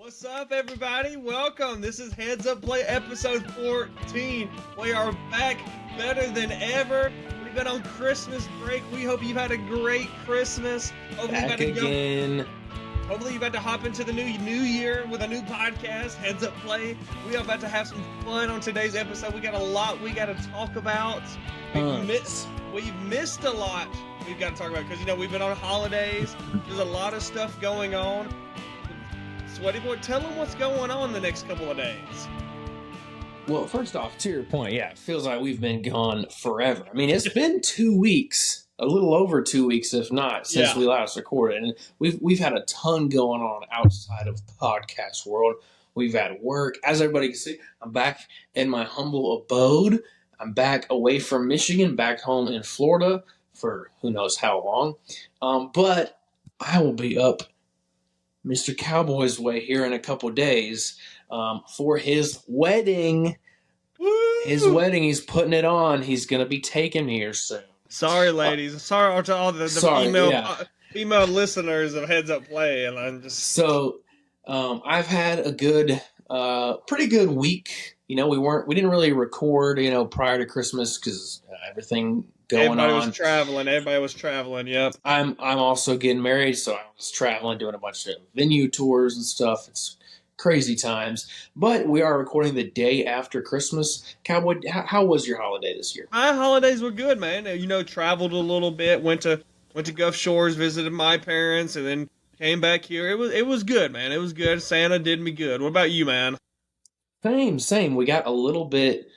What's up, everybody? Welcome. This is Heads Up Play episode 14. We are back better than ever. We've been on Christmas break. We hope you've had a great Christmas. Back again. Hopefully you're about to hop into the new year with a new podcast, Heads Up Play. We are about to have some fun on today's episode. We got a lot we got to talk about. We've missed a lot we've got to talk about because, we've been on holidays. There's a lot of stuff going on. Sweaty Boy, tell them what's going on the next couple of days. Well, first off, to your point, it feels like we've been gone forever. I mean, it's been 2 weeks, a little over 2 weeks, if not, since we last recorded. And we've had a ton going on outside of the podcast world. We've had work. As everybody can see, I'm back in my humble abode. I'm back away from Michigan, back home in Florida for who knows how long. But I will be up Mr. Cowboy's way here in a couple days for his wedding. Woo! His wedding, he's putting it on. He's going to be taken here soon. Sorry, ladies. Sorry to all the female listeners of Heads Up Play. And I'm just... So, I've had a good, pretty good week. We didn't really record, prior to Christmas because everything going on. Everybody was traveling. Yep. I'm also getting married, so I was traveling, doing a bunch of venue tours and stuff. It's crazy times, but we are recording the day after Christmas. Cowboy, how was your holiday this year? My holidays were good, man. Traveled a little bit, went to Gulf Shores, visited my parents, and then came back here. It was good, man. It was good. Santa did me good. What about you, man? Same. We got a little bit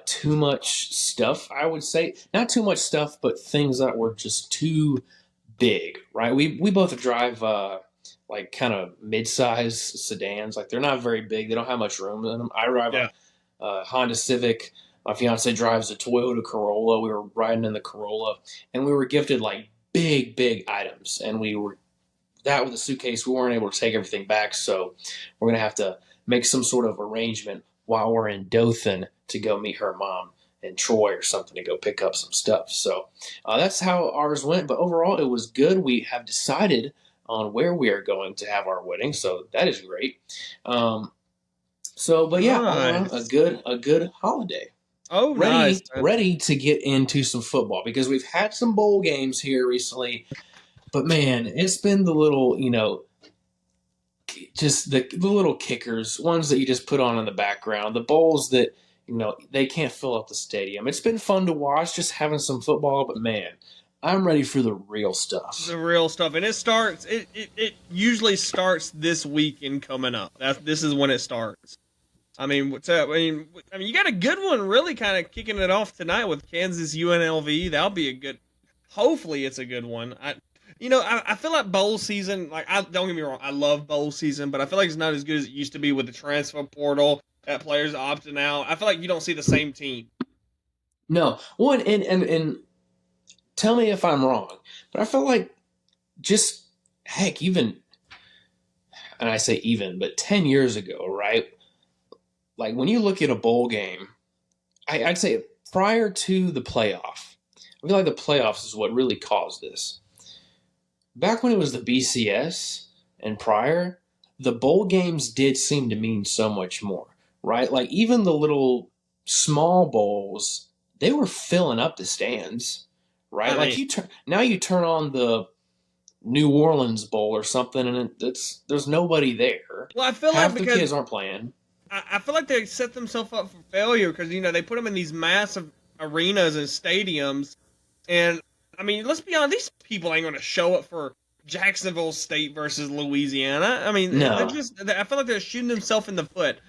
too much stuff, I would say. Not too much stuff, but things that were just too big, right? We both drive like kind of mid-size sedans. Like they're not very big. They don't have much room in them. I drive a Honda Civic. My fiance drives a Toyota Corolla. We were riding in the Corolla, and we were gifted like big items. And with a suitcase, we weren't able to take everything back. So we're going to have to make some sort of arrangement while we're in Dothan to go meet her mom in Troy or something to go pick up some stuff. So that's how ours went. But overall, it was good. We have decided on where we are going to have our wedding, so that is great. Nice. A good holiday. Oh, nice. Ready to get into some football because we've had some bowl games here recently, but man, it's been the little, just the little kickers, ones that you just put on in the background, the bowls that, they can't fill up the stadium. It's been fun to watch, just having some football, but man, I'm ready for the real stuff. The real stuff, and it usually starts this weekend coming up. This is when it starts. I mean, you got a good one, really, kind of kicking it off tonight with Kansas UNLV. That'll be a good. Hopefully, it's a good one. I feel like bowl season. Don't get me wrong, I love bowl season, but I feel like it's not as good as it used to be with the transfer portal. That players opting out. I feel like you don't see the same team. No, one and. Tell me if I'm wrong, but I feel like even, and I say even, but 10 years ago, right? Like when you look at a bowl game, I'd say prior to the playoff, I feel like the playoffs is what really caused this. Back when it was the BCS and prior, the bowl games did seem to mean so much more, right? Like even the little small bowls, they were filling up the stands. Right, you turn on the New Orleans Bowl or something, and there's nobody there. Well, I feel half like the kids aren't playing. I feel like they set themselves up for failure because they put them in these massive arenas and stadiums, and I mean, let's be honest, these people ain't going to show up for Jacksonville State versus Louisiana. I mean, no. I feel like they're shooting themselves in the foot.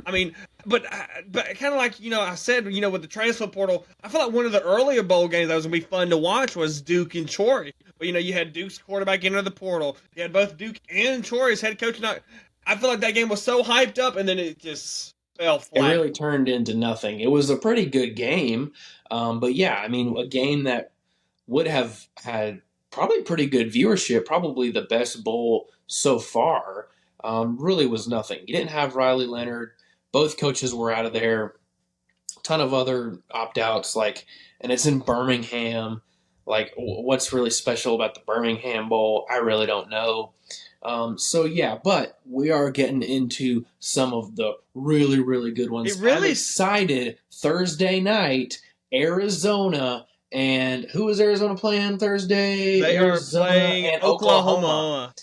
I mean, but kind of like, I said, with the transfer portal, I feel like one of the earlier bowl games that was going to be fun to watch was Duke and Troy. But, you had Duke's quarterback enter the portal. You had both Duke and Troy as head coach. I feel like that game was so hyped up, and then it just fell flat. It really turned into nothing. It was a pretty good game. But, yeah, I mean, a game that would have had probably pretty good viewership, probably the best bowl so far, really was nothing. You didn't have Riley Leonard. Both coaches were out of there. A ton of other opt-outs, and it's in Birmingham. What's really special about the Birmingham Bowl? I really don't know. So yeah, but we are getting into some of the really, really good It ones. I'm really excited. Thursday night, Arizona, and who is Arizona playing Thursday? they are Arizona playing and Oklahoma. Oklahoma.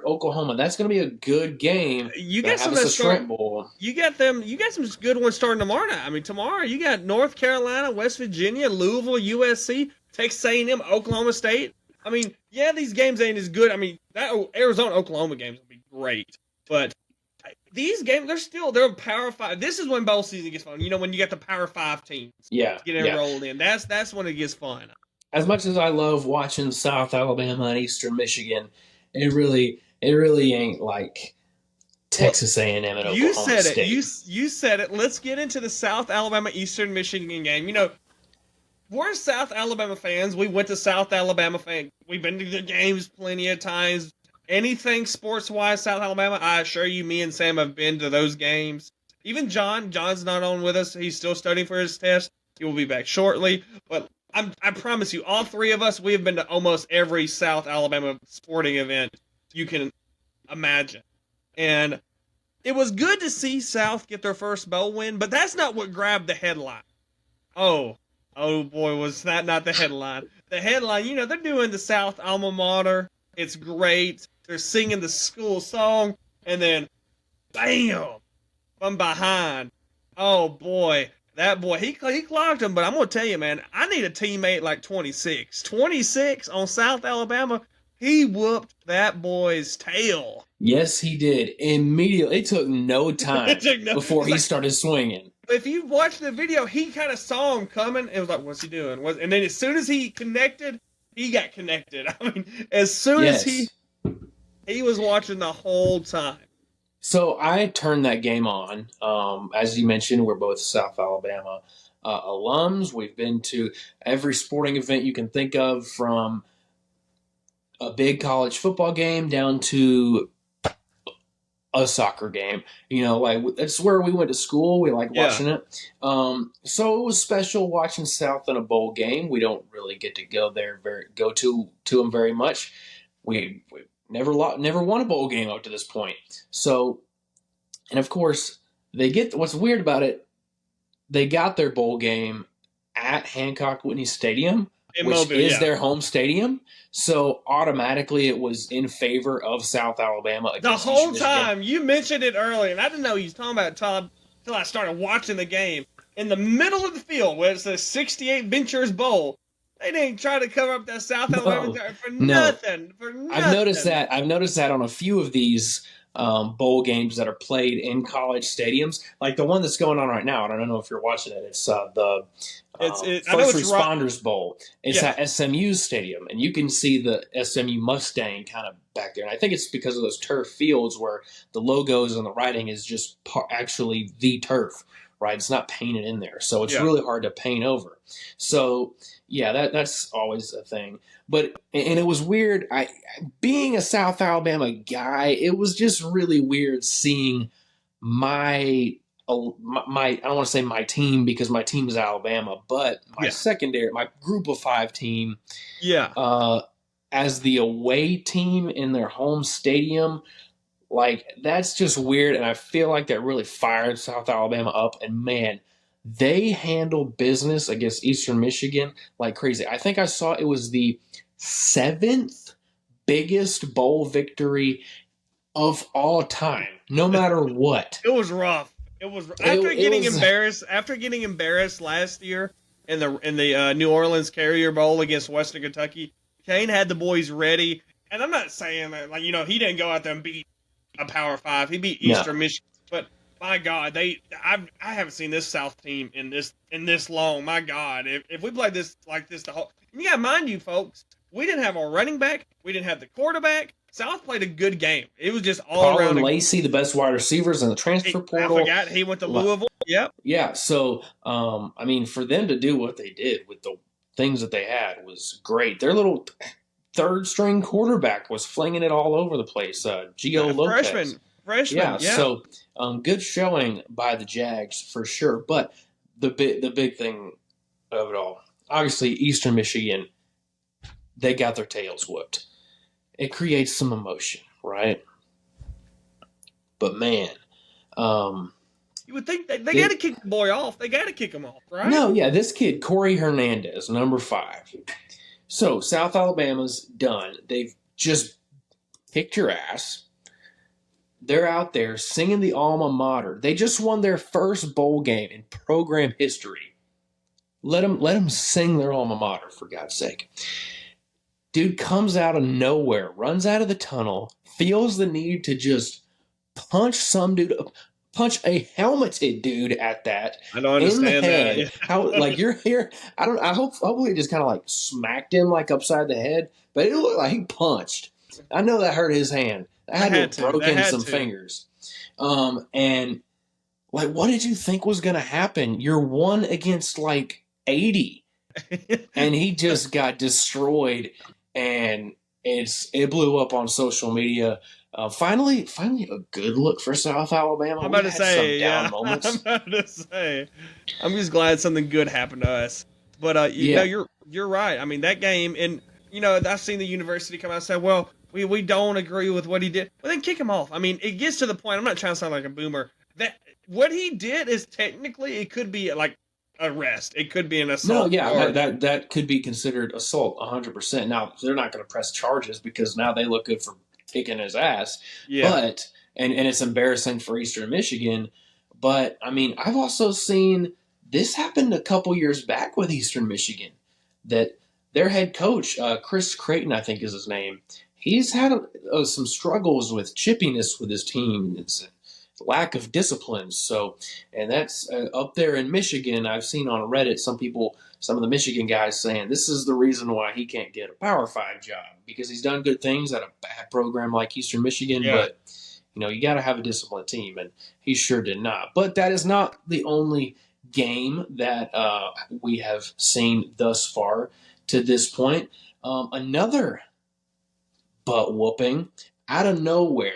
Oklahoma. That's going to be a good game. You Going got to have some us that a start. Shrimp Bowl. You got them. You got some good ones starting tomorrow night. I mean, tomorrow you got North Carolina, West Virginia, Louisville, USC, Texas A&M, Oklahoma State. I mean, yeah, these games ain't as good. I mean, that Arizona Oklahoma games will be great, but these games they're Power Five. This is when bowl season gets fun. You know, when you got the Power Five teams Yeah, getting yeah. rolled in. That's when it gets fun. As much as I love watching South Alabama and Eastern Michigan, it really ain't like Well, Texas A&M and you Oklahoma said it. State. You said it. Let's get into the South Alabama Eastern Michigan game. You know, we're South Alabama fans. We went to South Alabama fan. We've been to the games plenty of times. Anything sports wise, South Alabama, I assure you, me and Sam have been to those games. Even John. John's not on with us. He's still studying for his test. He will be back shortly. But I promise you, all three of us, we have been to almost every South Alabama sporting event you can imagine. And it was good to see South get their first bowl win, but that's not what grabbed the headline. Oh, oh boy, was that not the headline? The headline, you know, they're doing the South alma mater. It's great. They're singing the school song, and then, bam, from behind. Oh boy, that boy, he clocked him. But I'm gonna tell you, man, I need a teammate like 26. 26 on South Alabama. He whooped that boy's tail. Yes, he did. Immediately. It took no time before It's he like, started swinging. if you watch the video, he kind of saw him coming and was like, "What's he doing?" And then as soon as he connected, he got connected. I mean, as soon as Yes. he was watching the whole time. So I turned that game on. As you mentioned, we're both South Alabama alums. We've been to every sporting event you can think of, from a big college football game down to a soccer game. You know, like that's where we went to school. We like Yeah, watching it. So it was special watching South in a bowl game. We don't really get to go to them very much. We never won a bowl game up to this point. So, and of course, they get what's weird about it. They got their bowl game at Hancock Whitney Stadium, in which Mobile. is Yeah, their home stadium. So automatically, it was in favor of South Alabama the against whole Eastern Michigan. time you mentioned it earlier, and I didn't know he was talking about it until I started watching the game. In the middle of the field, where it's the 68 Ventures Bowl, they didn't try to cover up that South Alabama No, for no. nothing. For I've noticed nothing. that. I've noticed that on a few of these bowl games that are played in college stadiums, like the one that's going on right now. I don't know if you're watching it. It's the I know First it's right. Responders Bowl. It's Yeah, at SMU Stadium, and you can see the SMU Mustang kind of back there. And I think it's because of those turf fields where the logos and the writing is just actually the turf, right? It's not painted in there, so it's yeah. really hard to paint over. So yeah, that's always a thing. But and it was weird. Being a South Alabama guy, it was just really weird seeing my I don't want to say my team because my team is Alabama, but Yeah. my group of five team, Yeah. uh, as the away team in their home stadium. Like, that's just weird, and I feel like that really fired South Alabama up. And man, they handled business against Eastern Michigan like crazy. I think I saw it was the seventh biggest bowl victory of all time, no matter what. It was rough. It was It was after getting embarrassed last year in the New Orleans Carrier Bowl against Western Kentucky. Kane had the boys ready, and I'm not saying that he didn't go out there and beat a Power Five. He beat no. Eastern Michigan, but my God, I haven't seen this South team in this long. My God, if we played this like this the whole, you got to mind you folks, we didn't have our running back, we didn't have the quarterback. South played a good game. It was just all Paul around. and Lacey, the best wide receivers in the transfer portal. I forgot he went to Louisville. Yep. Yeah, so I mean, for them to do what they did with the things that they had was great. Their little third string quarterback was flinging it all over the place. Gio Lopez, freshman. Yeah. So good showing by the Jags for sure. But the big thing of it all, obviously, Eastern Michigan, they got their tails whooped. It creates some emotion, right? But man, um, You would think they got to kick the boy off. They got to kick him off, right? no, yeah, this kid Corey Hernandez, number 5. So South Alabama's done. They've just kicked your ass. They're out there singing the alma mater. They just won their first bowl game in program history. Let them sing their alma mater, for God's sake. Dude comes out of nowhere, runs out of the tunnel, feels the need to just punch a helmeted dude at that I don't in the understand that. head. How like you're here? Hopefully it just kind of like smacked him like upside the head, but it looked like he punched. I know that hurt his hand. That had to have broken some fingers. And like, what did you think was going to happen? You're 1 against like 80, and he just got destroyed, and it blew up on social media. Finally, a good look for South Alabama. I'm about to say, down moments. I'm about to say, I'm just glad something good happened to us. But you know, you're right. I mean, that game, and you know, I've seen the university come out and say, well, we don't agree with what he did. Well, then kick him off. I mean, it gets to the point. I'm not trying to sound like a boomer. That what he did is technically it could be like arrest. It could be an assault. No, yeah, that could be considered assault 100%. Now they're not going to press charges because now they look good for kicking his ass. Yeah. But and it's embarrassing for Eastern Michigan. But I mean, I've also seen this happened a couple years back with Eastern Michigan. That their head coach, Chris Creighton, I think is his name. He's had some struggles with chippiness with his team. It's lack of discipline. So, and that's up there in Michigan. I've seen on Reddit some of the Michigan guys saying this is the reason why he can't get a Power 5 job because he's done good things at a bad program like Eastern Michigan. Yeah. But, you know, you got to have a disciplined team, and he sure did not. But that is not the only game that we have seen thus far to this point. Another butt whooping out of nowhere.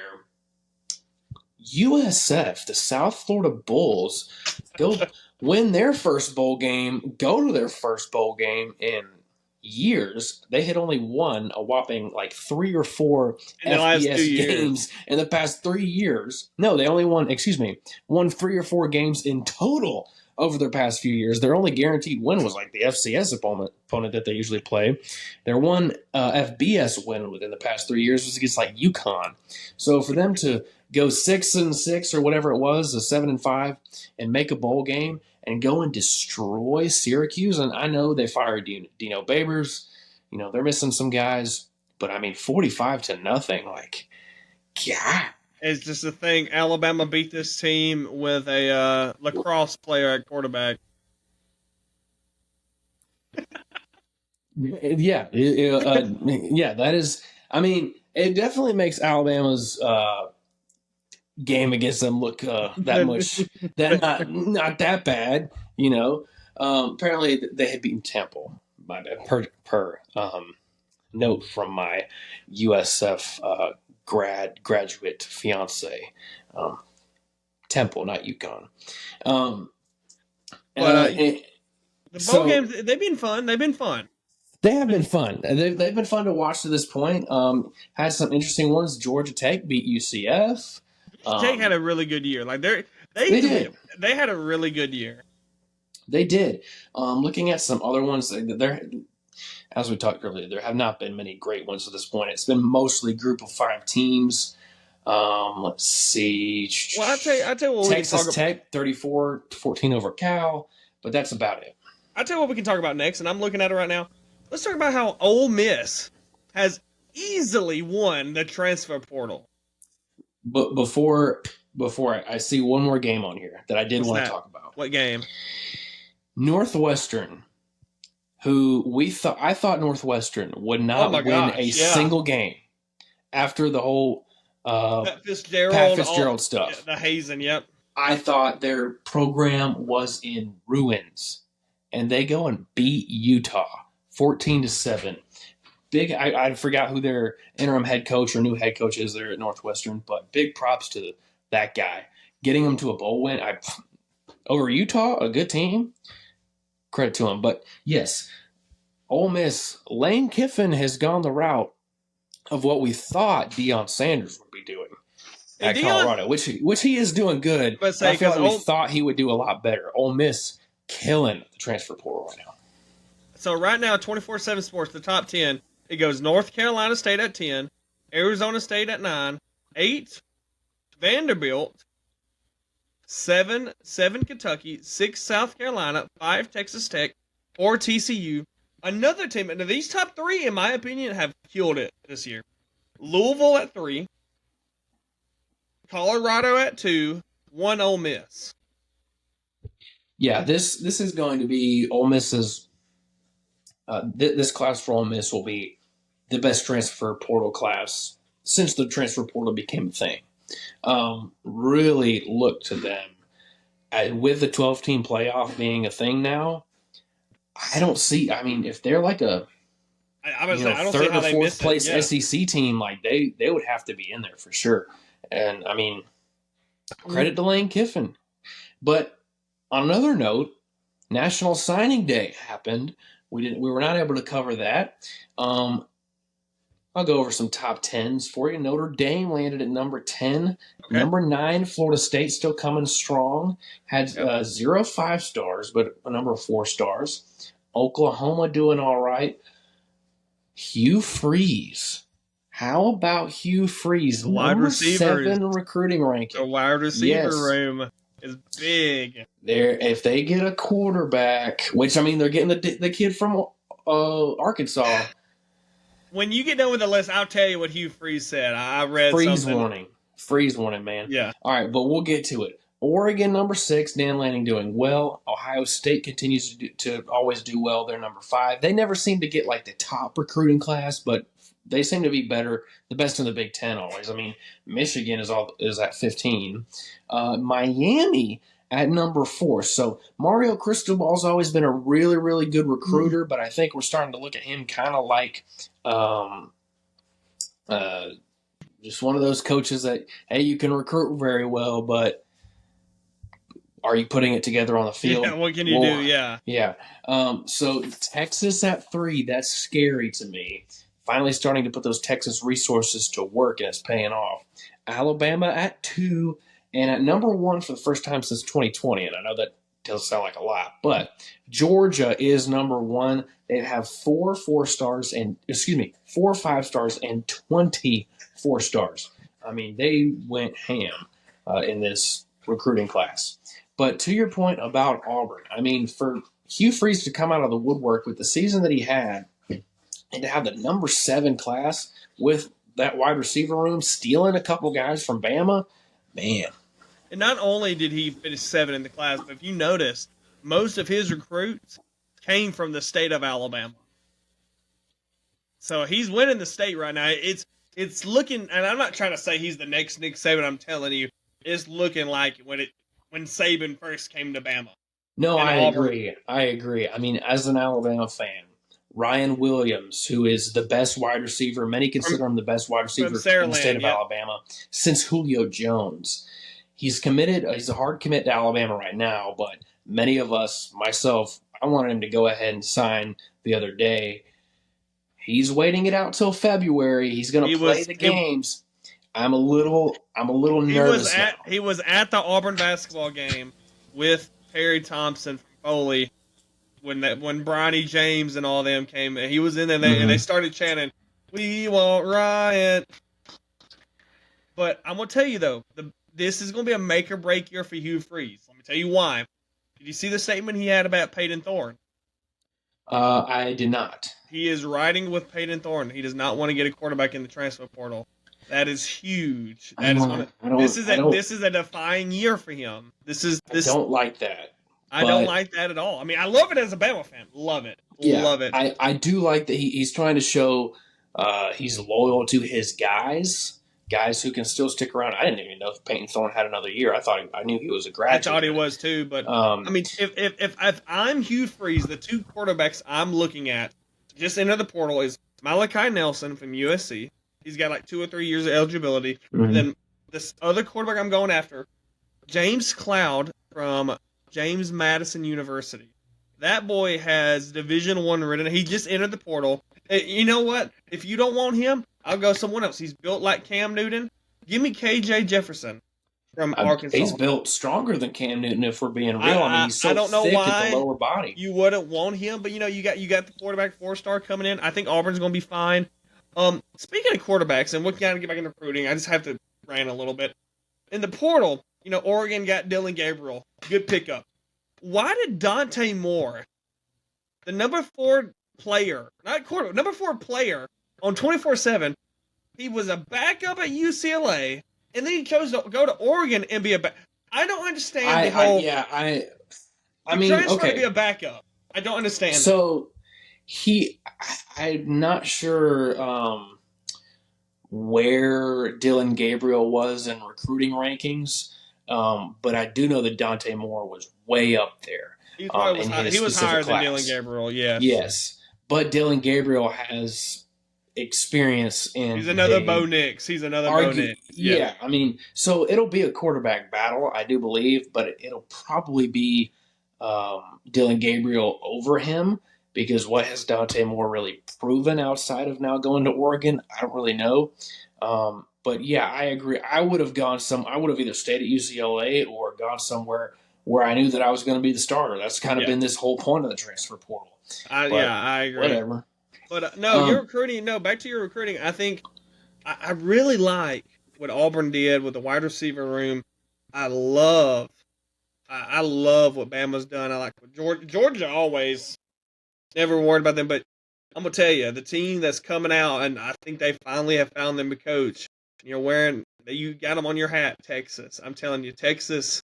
USF, the South Florida Bulls, go win their first bowl game, go to their first bowl game in years. They had only won a whopping like 3 or 4 FBS games in the past 3 years. No, they only won 3 or 4 games in total over their past few years. Their only guaranteed win was like the FCS opponent that they usually play. Their one FBS win within the past 3 years was against like UConn. So for them to go 6-6 or whatever it was, 7-5, and make a bowl game and go and destroy Syracuse. And I know they fired Dino Babers. You know, they're missing some guys. But, I mean, 45-0. Like, God. It's just a thing. Alabama beat this team with a lacrosse player at quarterback. Yeah. That is – I mean, it definitely makes Alabama's game against them look that much – not that bad, you know. Apparently, they had beaten Temple per note from my USF graduate fiance. Temple, not UConn. The bowl games, they've been fun. They've been fun. They have been fun. They've been fun to watch to this point. Had some interesting ones. Georgia Tech beat UCF. Tech had a really good year. Like they did. They had a really good year. They did. Looking at some other ones, as we talked earlier, there have not been many great ones to this point. It's been mostly group of 5 teams. Let's see. Well, I tell you what, Texas Tech 34-14 over Cal, but that's about it. I tell you what we can talk about next, and I'm looking at it right now. Let's talk about how Ole Miss has easily won the transfer portal. But before I see one more game on here that I did want to talk about. What game? Northwestern, who I thought Northwestern would not win a single game after the whole Pat Fitzgerald stuff. The hazing, yep. I thought their program was in ruins, and they go and beat Utah 14-7. Big. I forgot who their interim head coach or new head coach is there at Northwestern, but big props to that guy getting them to a bowl win. Over Utah, a good team. Credit to him. But yes, Ole Miss, Lane Kiffin has gone the route of what we thought Deion Sanders would be doing And at Dion, Colorado, which he is doing good. let's say, I feel because like we thought he would do a lot better. Ole Miss killing the transfer portal right now. so right now, 24/7 Sports, the top 10, it goes North Carolina State at 10, Arizona State at 9, 8, Vanderbilt, 7 Kentucky, 6 South Carolina, 5 Texas Tech, 4 TCU. Another team, now these top 3, in my opinion, have killed it this year. Louisville at 3, Colorado at 2, 1 Ole Miss. Yeah, this is going to be Ole Miss's. This class for Ole Miss will be the best transfer portal class since the transfer portal became a thing. Really look to them. With the 12-team playoff being a thing now, I don't see. I mean, if they're like a I don't see third how or they fourth missed place it. Yeah. SEC team, like they would have to be in there for sure. And I mean, credit to Lane Kiffin. But on another note, National Signing Day happened. We were not able to cover that. I'll go over some top 10s for you. Notre Dame landed at number 10. Okay. Number 9, Florida State still coming strong. Had 0 5-stars, but a number of 4 stars. Oklahoma doing all right. Hugh Freeze. How about Hugh Freeze? Wide number receiver 7 recruiting ranking. The wide receiver room is big. If they get a quarterback, which I mean they're getting the kid from Arkansas. When you get done with the list, I'll tell you what Hugh Freeze said. I read Freeze something. Freeze warning, man. Yeah. All right, but we'll get to it. Oregon, number 6, Dan Lanning doing well. Ohio State continues to always do well. They're number 5. They never seem to get like the top recruiting class, but they seem to be better, the best in the Big Ten always. I mean, Michigan is at 15. Miami at number 4. So Mario Cristobal's always been a really, really good recruiter, but I think we're starting to look at him kind of like just one of those coaches that, hey, you can recruit very well, but are you putting it together on the field? Yeah, what can you do? Yeah. Yeah. So Texas at 3, that's scary to me. Finally starting to put those Texas resources to work, and it's paying off. Alabama at 2, and at number 1 for the first time since 2020, and I know that doesn't sound like a lot, but Georgia is number 1. They have 4 5-stars and 20 4-stars. I mean, they went ham in this recruiting class. But to your point about Auburn, I mean, for Hugh Freeze to come out of the woodwork with the season that he had and to have the number 7 class with that wide receiver room, stealing a couple guys from Bama, man. And not only did he finish 7 in the class, but if you notice, most of his recruits came from the state of Alabama. So he's winning the state right now. It's looking, and I'm not trying to say he's the next Nick Saban. I'm telling you, it's looking like when Saban first came to Bama. No, I agree. I mean, as an Alabama fan, Ryan Williams, who is the best wide receiver, many consider him the best wide receiver in the state of Alabama since Julio Jones. He's committed. He's a hard commit to Alabama right now, but many of us, myself, I wanted him to go ahead and sign the other day. He's waiting it out till February. He's going to play the games. I'm a little nervous now. He was at the Auburn basketball game with Perry Thompson from Foley when Bronny James and all them came. He was in there and they started chanting, "We want Ryan." But I'm gonna tell you though, this is gonna be a make or break year for Hugh Freeze. Let me tell you why. Did you see the statement he had about Peyton Thorne? I did not. He is riding with Peyton Thorne. He does not want to get a quarterback in the transfer portal. That is huge. This is a defying year for him. I don't like that. I don't like that at all. I mean, I love it as a Bama fan. Love it. Yeah, love it. I do like that he's trying to show he's loyal to his guys who can still stick around. I didn't even know if Peyton Thorne had another year. I knew he was a graduate. I thought he was too, but I mean, if I'm Hugh Freeze, the 2 quarterbacks I'm looking at just enter the portal is Malachi Nelson from USC. He's got like 2 or 3 years of eligibility. Mm-hmm. And then this other quarterback I'm going after, James Cloud from James Madison University. That boy has Division I written. He just entered the portal. You know what? If you don't want him, I'll go someone else. He's built like Cam Newton. Give me KJ Jefferson from He's Arkansas. built stronger than Cam Newton, if we're being real. I mean, he's I so don't know thick at the why lower body. you wouldn't want him, but you got the quarterback 4-star coming in. I think Auburn's going to be fine. Speaking of quarterbacks, and we got to get back into recruiting. I just have to rant a little bit. In the portal, Oregon got Dylan Gabriel, good pickup. Why did Dante Moore, the number 4 player, not quarterback, number 4 player on 24/7, he was a backup at UCLA, and then he chose to go to Oregon and be a back. I don't understand the whole. I mean, transfer okay. to be a backup. I don't understand. So I'm not sure where Dylan Gabriel was in recruiting rankings, but I do know that Dante Moore was way up there. He was higher than Dylan Gabriel. Yes, but Dylan Gabriel has experience in. He's another Bo Nix. Bo Nix. Yeah, I mean, so it'll be a quarterback battle, I do believe, but it'll probably be Dylan Gabriel over him, because what has Dante Moore really proven outside of now going to Oregon? I don't really know. But yeah, I agree. I would have either stayed at UCLA or gone somewhere where I knew that I was going to be the starter. That's kind of been this whole point of the transfer portal. I agree. Whatever. But your recruiting. No, back to your recruiting. I think I really like what Auburn did with the wide receiver room. I love what Bama's done. I like what Georgia always never worried about them. But I'm gonna tell you, the team that's coming out, and I think they finally have found them a coach. You got them on your hat, Texas. I'm telling you, Texas.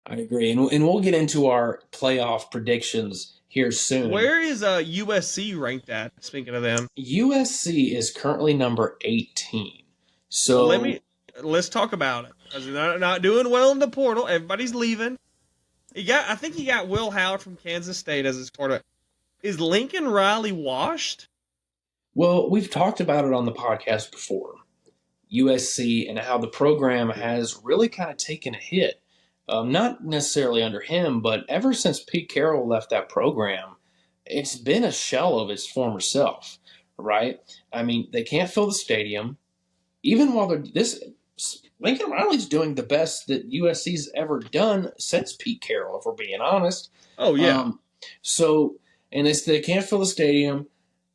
I agree, and we'll get into our playoff predictions here soon. Where is USC ranked at? Speaking of them, USC is currently number 18. So let's talk about it, because they're not doing well in the portal. Everybody's leaving. I think he got Will Howard from Kansas State as his quarterback. Is Lincoln Riley washed? Well, we've talked about it on the podcast before. USC and how the program has really kind of taken a hit. Not necessarily under him, but ever since Pete Carroll left that program, it's been a shell of its former self, right? I mean, they can't fill the stadium. Even while Lincoln Riley's doing the best that USC's ever done since Pete Carroll, if we're being honest. Oh, yeah. And they can't fill the stadium.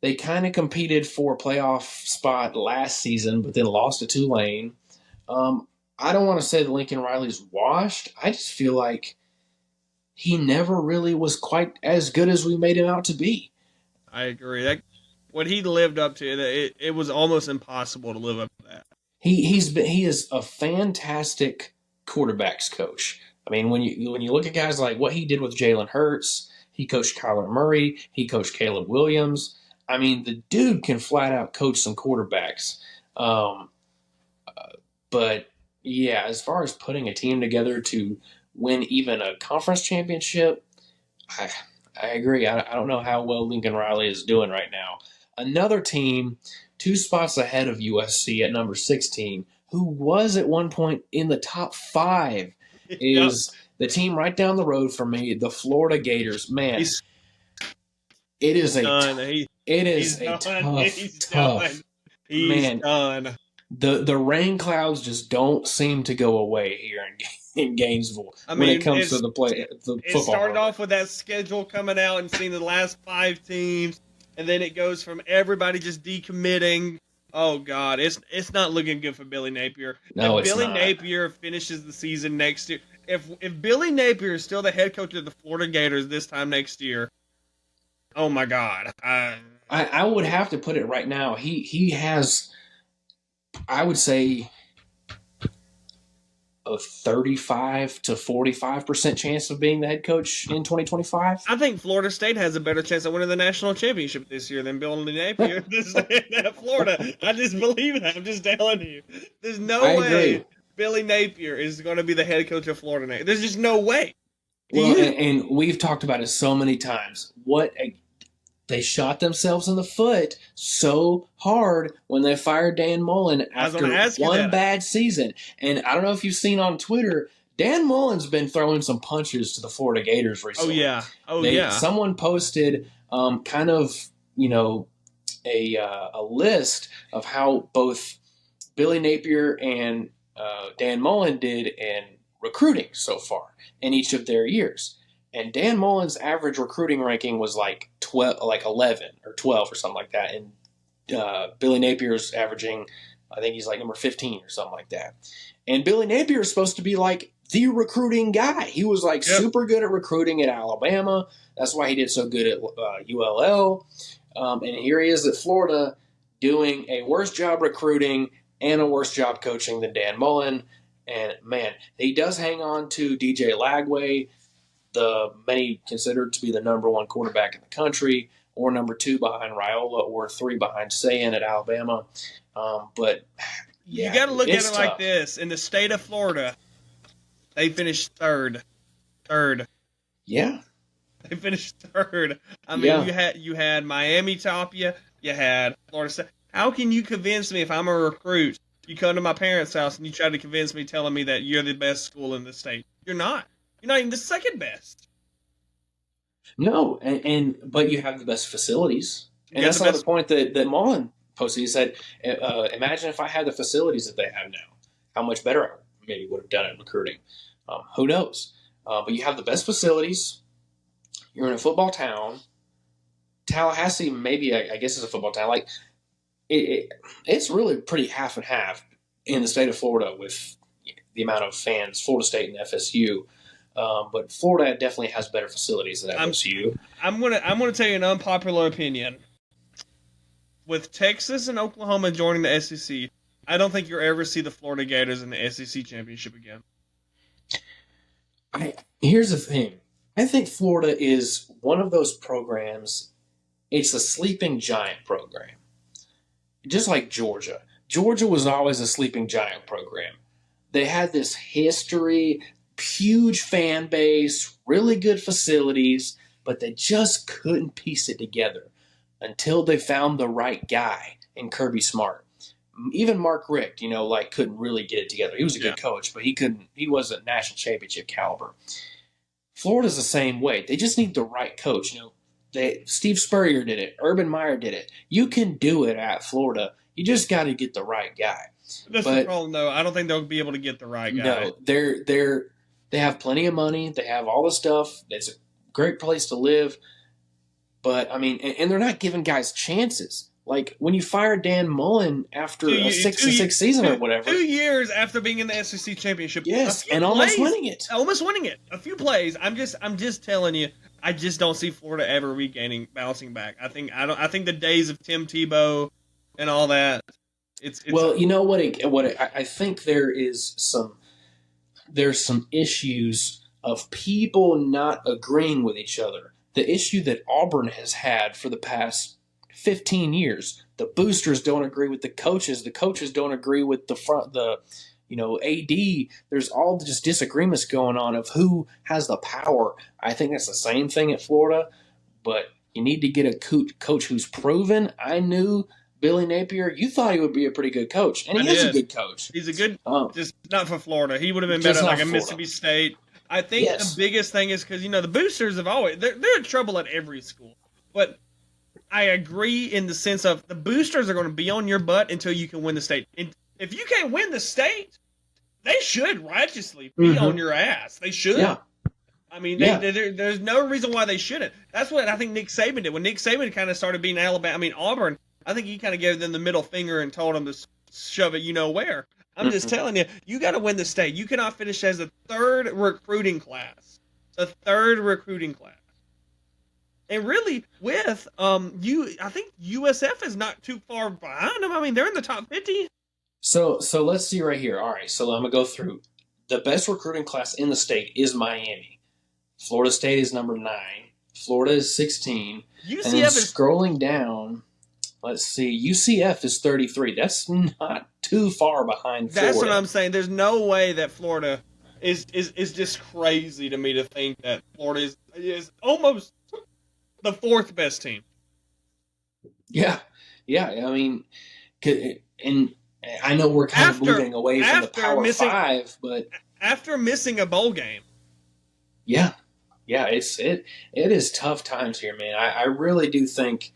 They kind of competed for a playoff spot last season, but then lost to Tulane. I don't want to say that Lincoln Riley's washed. I just feel like he never really was quite as good as we made him out to be. I agree. What he lived up to, it was almost impossible to live up to that. He is a fantastic quarterbacks coach. I mean, when you look at guys like what he did with Jalen Hurts, he coached Kyler Murray, he coached Caleb Williams. I mean, the dude can flat out coach some quarterbacks. But yeah, as far as putting a team together to win even a conference championship, I agree. I don't know how well Lincoln Riley is doing right now. Another team 2 spots ahead of USC at number 16, who was at one point in the top 5, is the team right down the road from me, the Florida Gators. Man, it is a tough. He's done. The rain clouds just don't seem to go away here in Gainesville when it comes to the football. It started off with that schedule coming out and seeing the last 5 teams, and then it goes from everybody just decommitting. Oh God, it's not looking good for Billy Napier. No, if it's Billy not. Napier finishes the season next year, if Billy Napier is still the head coach of the Florida Gators this time next year, oh my God, I would have to put it right now. He has, I would say, a 35 to 45% chance of being the head coach in 2025. I think Florida State has a better chance of winning the national championship this year than Billy Napier at Florida. I just believe that. I'm just telling you. There's no way agree. Billy Napier is going to be the head coach of Florida. There's just no way. Well, and we've talked about it so many times. They shot themselves in the foot so hard when they fired Dan Mullen after one bad season. And I don't know if you've seen on Twitter, Dan Mullen's been throwing some punches to the Florida Gators recently. Oh, yeah. Someone posted kind of, a list of how both Billy Napier and Dan Mullen did in recruiting so far in each of their years. And Dan Mullen's average recruiting ranking was like 11 or 12 or something like that. And Billy Napier's averaging, I think he's like number 15 or something like that. And Billy Napier is supposed to be like the recruiting guy. He was like super good at recruiting at Alabama. That's why he did so good at ULL. And here he is at Florida doing a worse job recruiting and a worse job coaching than Dan Mullen. And, man, he does hang on to DJ Lagway, the many considered to be the number one quarterback in the country, or number 2 behind Raiola, or 3 behind Sayin at Alabama. But, yeah, you got to look at it tough. like this. In the state of Florida, they finished third. Yeah. They finished third. I mean, you had Miami top you. You had Florida State. How can you convince me if I'm a recruit, you come to my parents' house and you try to convince me telling me that you're the best school in the state? You're not. You're not even the second best. No, but you have the best facilities. And that's another point that Mullen posted. He said, imagine if I had the facilities that they have now, how much better I maybe would have done in recruiting. Who knows? But you have the best facilities. You're in a football town. Tallahassee, maybe, I guess, is a football town. Like, it's really pretty half and half in the state of Florida with the amount of fans, Florida State and FSU. But Florida definitely has better facilities than FSU. I'm gonna tell you an unpopular opinion. With Texas and Oklahoma joining the SEC, I don't think you'll ever see the Florida Gators in the SEC championship again. Here's the thing. I think Florida is one of those programs. It's a sleeping giant program. Just like Georgia. Georgia was always a sleeping giant program. They had this history, huge fan base, really good facilities, but they just couldn't piece it together until they found the right guy in Kirby Smart. Even Mark Richt, couldn't really get it together. He was a good coach, but he wasn't national championship caliber. Florida's the same way. They just need the right coach. Steve Spurrier did it. Urban Meyer did it. You can do it at Florida. You just got to get the right guy. That's the problem, though. I don't think they'll be able to get the right guy. No, they have plenty of money. They have all the stuff. It's a great place to live. But, I mean, and they're not giving guys chances. Like, when you fire Dan Mullen after a 6-6 season or whatever. 2 years after being in the SEC championship. Yes, and almost winning it. Almost winning it. A few plays. I'm just telling you, I just don't see Florida ever bouncing back. I think the days of Tim Tebow and all that. Well, you know what? I think there's some issues of people not agreeing with each other. The issue that Auburn has had for the past 15 years. The boosters don't agree with the coaches. The coaches don't agree with AD. There's all just disagreements going on of who has the power. I think that's the same thing at Florida, but you need to get a coach who's proven. I knew Billy Napier. You thought he would be a pretty good coach, and he is a good coach. He's a good, just not for Florida. He would have been better like a Mississippi State. I think the biggest thing is because the boosters have always they're in trouble at every school, but I agree in the sense of the boosters are going to be on your butt until you can win the state. And if you can't win the state, they should righteously be on your ass. They should. Yeah. I mean, there's no reason why they shouldn't. That's what I think Nick Saban did. When Nick Saban kind of started being Auburn, I think he kind of gave them the middle finger and told them to shove it where. I'm just telling you, you got to win the state. You cannot finish as the third recruiting class. The third recruiting class. And really, with I think USF is not too far behind them. I mean, they're in the top 50. So let's see right here. All right, so I'm gonna go through. The best recruiting class in the state is Miami. Florida State is number 9. Florida is 16. UCF and then scrolling down. Let's see. UCF is 33. That's not too far behind Florida. That's what I'm saying. There's no way that Florida is just crazy to me to think that Florida is almost the 4th best team. Yeah. I mean, and I know we're kind of moving away from the Power 5, but after missing a bowl game. Yeah, it is tough times here, man. I really do think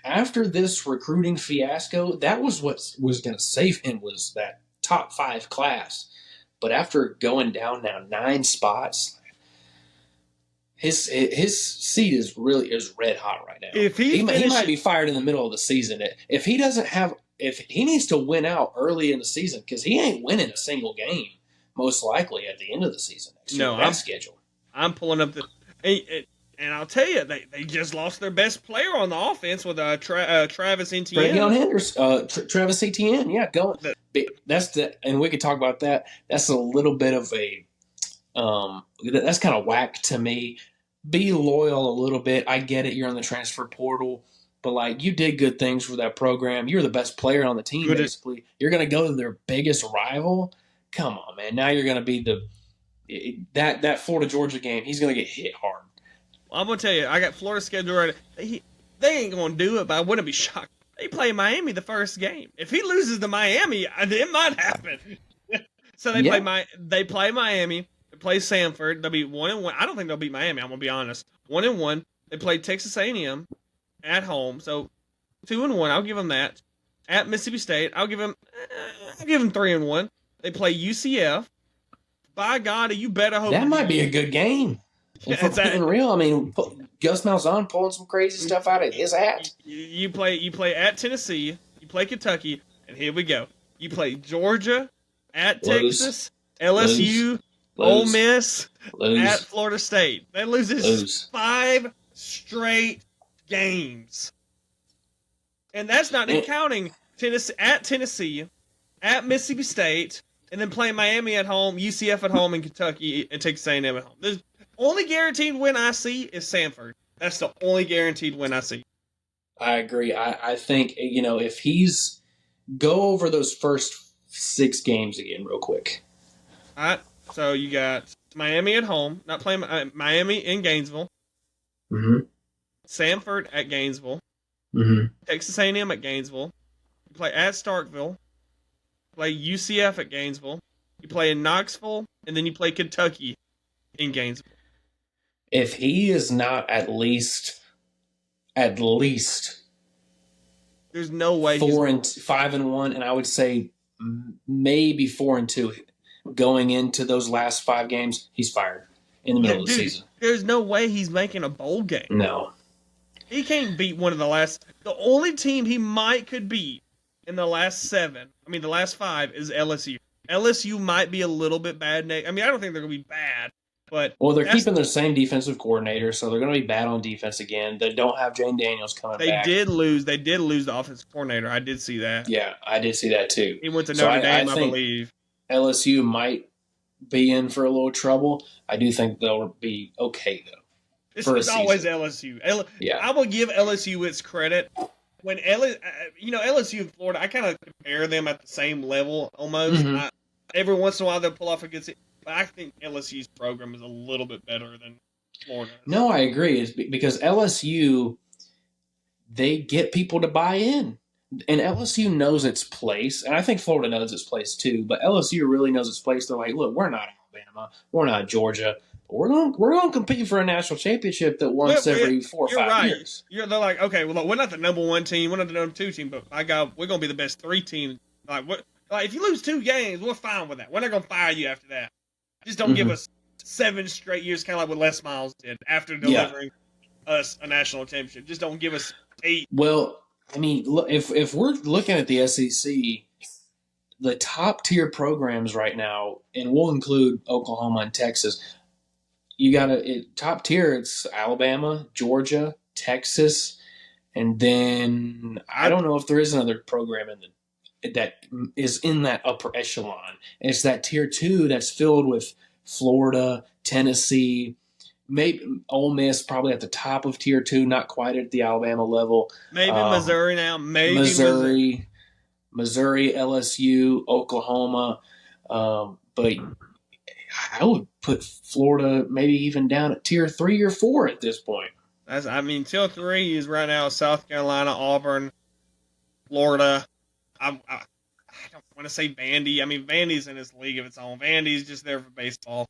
after this recruiting fiasco, that was what was going to save him was that top 5 class. But after going down now 9 spots, his seat is red hot right now. If he He might finishes, be fired in the middle of the season if he needs to win out early in the season because he ain't winning a single game most likely at the end of the season next year. no, That schedule. I'm pulling up and I'll tell you, they just lost their best player on the offense with Travis Etienne. Travion Henderson, Travis Etienne, yeah, going. And we could talk about that. That's a little bit of a that's kind of whack to me. Be loyal a little bit. I get it. You're in the transfer portal, but like you did good things for that program. You're the best player on the team. Basically, you're going to go to their biggest rival. Come on, man. Now you're going to be that Florida Georgia game. He's going to get hit hard. Well, I'm gonna tell you, I got Florida scheduled right. They ain't gonna do it, but I wouldn't be shocked. They play Miami the first game. If he loses to Miami, it might happen. So they play Miami. They play Samford. They'll be 1-1. I don't think they'll beat Miami. I'm gonna be honest. 1-1. They play Texas A&M at home. So 2-1. I'll give them that. At Mississippi State, I'll give them 3-1. They play UCF. By God, you better hope that might be a good game. If we're being real, I mean, Gus Malzahn pulling some crazy stuff out of his hat. You play at Tennessee, you play Kentucky, and here we go. You play Georgia, at Texas, LSU, Ole Miss, at Florida State. That loses 5 straight games. And that's not even counting Tennessee, at Mississippi State, and then playing Miami at home, UCF at home, and Kentucky, and Texas A&M at home. There's only guaranteed win I see is Samford. That's the only guaranteed win I see. I agree. I think, if he's go over those first 6 games again real quick. All right. So you got Miami at home, not playing Miami in Gainesville. Mm-hmm. Samford at Gainesville. Mm-hmm. Texas A&M at Gainesville. You play at Starkville. Play UCF at Gainesville. You play in Knoxville, and then you play Kentucky in Gainesville. If he is not at least, there's no way 5-1, and I would say maybe 4-2 going into those last 5 games, he's fired in the middle of the season. There's no way he's making a bowl game. No, he can't beat one of the last. The only team he could beat in the last 5 is LSU. LSU might be a little bit bad. I don't think they're gonna be bad. But they're keeping their same defensive coordinator, so they're going to be bad on defense again. They don't have Jane Daniels coming back. They did lose the offensive coordinator. I did see that. Yeah, I did see that too. He went to Notre Dame, I believe. LSU might be in for a little trouble. I do think they'll be okay though. It's always LSU. I will give LSU its credit. When LSU and Florida, I kind of compare them at the same level almost. Mm-hmm. Every once in a while they'll pull off a good season. But I think LSU's program is a little bit better than Florida's. No, I agree. It's because LSU, they get people to buy in. And LSU knows its place. And I think Florida knows its place too. But LSU really knows its place. They're like, look, we're not Alabama. We're not Georgia. But we're going to compete for a national championship that once every 4 or 5 years. They're like, okay, well, look, we're not the number 1 team. We're not the number 2 team. But by God, we're going to be the best 3 team. Like, if you lose 2 games, we're fine with that. We're not going to fire you after that. Just don't give us 7 straight years, kind of like what Les Miles did after delivering us a national championship. Just don't give us 8. Well, look, if we're looking at the SEC, the top tier programs right now, and we'll include Oklahoma and Texas, you got top tier. It's Alabama, Georgia, Texas, and then I don't know if there is another program that is in that upper echelon. And it's that tier 2 that's filled with Florida, Tennessee, maybe Ole Miss probably at the top of tier 2, not quite at the Alabama level. Maybe Missouri now. Maybe Missouri, LSU, Oklahoma. But I would put Florida maybe even down at tier 3 or 4 at this point. Tier 3 is right now South Carolina, Auburn, Florida. I don't want to say Vandy. Vandy's in his league of its own. Vandy's just there for baseball.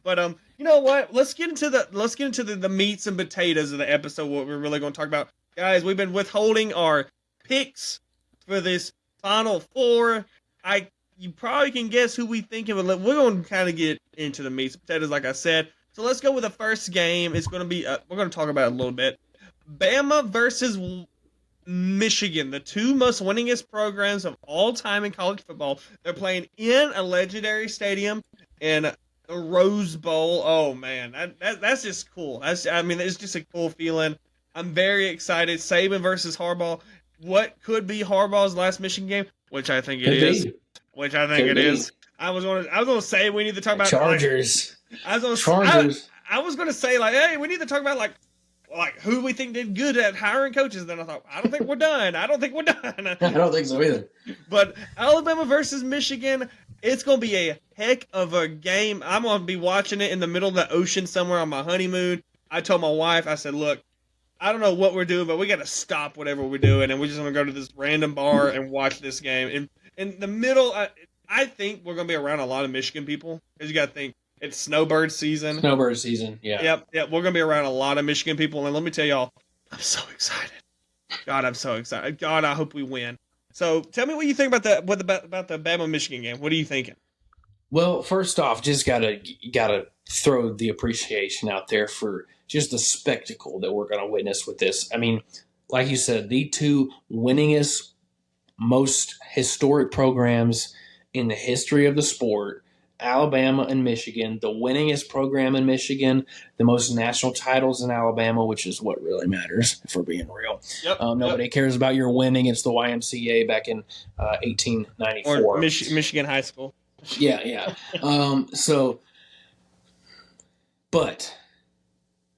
But you know what? Let's get into the meats and potatoes of the episode. What we're really going to talk about, guys. We've been withholding our picks for this Final Four. You probably can guess who we think of. We're going to kind of get into the meats and potatoes, like I said. So let's go with the first game. It's going to be we're going to talk about it a little bit. Bama versus Michigan, the two most winningest programs of all time in college football. They're playing in a legendary stadium in the Rose Bowl. Oh man, that's just cool. It's just a cool feeling. I'm very excited. Saban versus Harbaugh. What could be Harbaugh's last Michigan game? Which I think it is. Which I think it is. I was gonna say we need to talk about Chargers. I was gonna say like, hey, we need to talk about like who we think did good at hiring coaches. Then I thought, I don't think we're done. I don't think so either. But Alabama versus Michigan, it's going to be a heck of a game. I'm going to be watching it in the middle of the ocean somewhere on my honeymoon. I told my wife, I said, look, I don't know what we're doing, but we got to stop whatever we're doing, and we're just going to go to this random bar and watch this game. And in the middle, I think we're going to be around a lot of Michigan people, because you got to think, it's snowbird season. Yeah. Yep. We're going to be around a lot of Michigan people. And let me tell y'all, I'm so excited. God, I'm so excited. God, I hope we win. So tell me what you think about the Bama-Michigan game. What are you thinking? Well, first off, just gotta throw the appreciation out there for just the spectacle that we're going to witness with this. I mean, like you said, the two winningest, most historic programs in the history of the sport, Alabama and Michigan, the winningest program in Michigan, the most national titles in Alabama, which is what really matters, if we're being real. Nobody cares about your winning. It's the YMCA back in 1894. Or Michigan High School. Yeah. But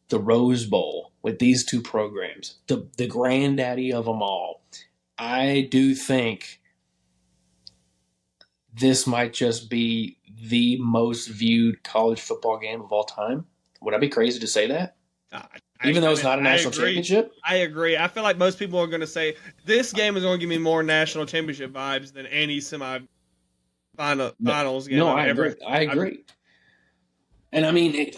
the Rose Bowl with these two programs, the granddaddy of them all, I do think this might just be the most viewed college football game of all time. Would I be crazy to say that? Even though it's not a national championship? I agree. I feel like most people are going to say this game is going to give me more national championship vibes than any semi-finals game. No, I agree. And I mean,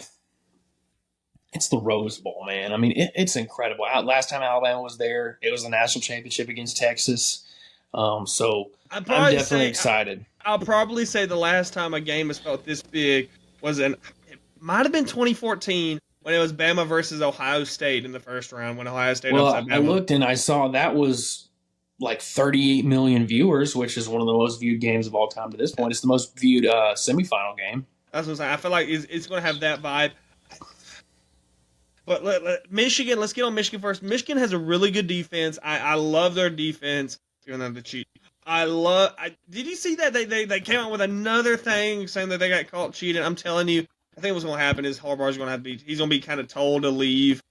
it's the Rose Bowl, man. I mean, it's incredible. Last time Alabama was there, it was a national championship against Texas. So I'm definitely excited. I'll probably say the last time a game has felt this big it might have been 2014 when it was Bama versus Ohio State in the first round when Ohio State upset Bama. I looked and I saw that was like 38 million viewers, which is one of the most viewed games of all time to this point. It's the most viewed semifinal game. That's what I'm saying. I feel like it's going to have that vibe. But Michigan, let's get on Michigan first. Michigan has a really good defense. I love their defense. Even though the cheat. Did you see that they came out with another thing saying that they got caught cheating? I'm telling you, I think what's going to happen is Harbaugh's going to he's going to be kind of told to leave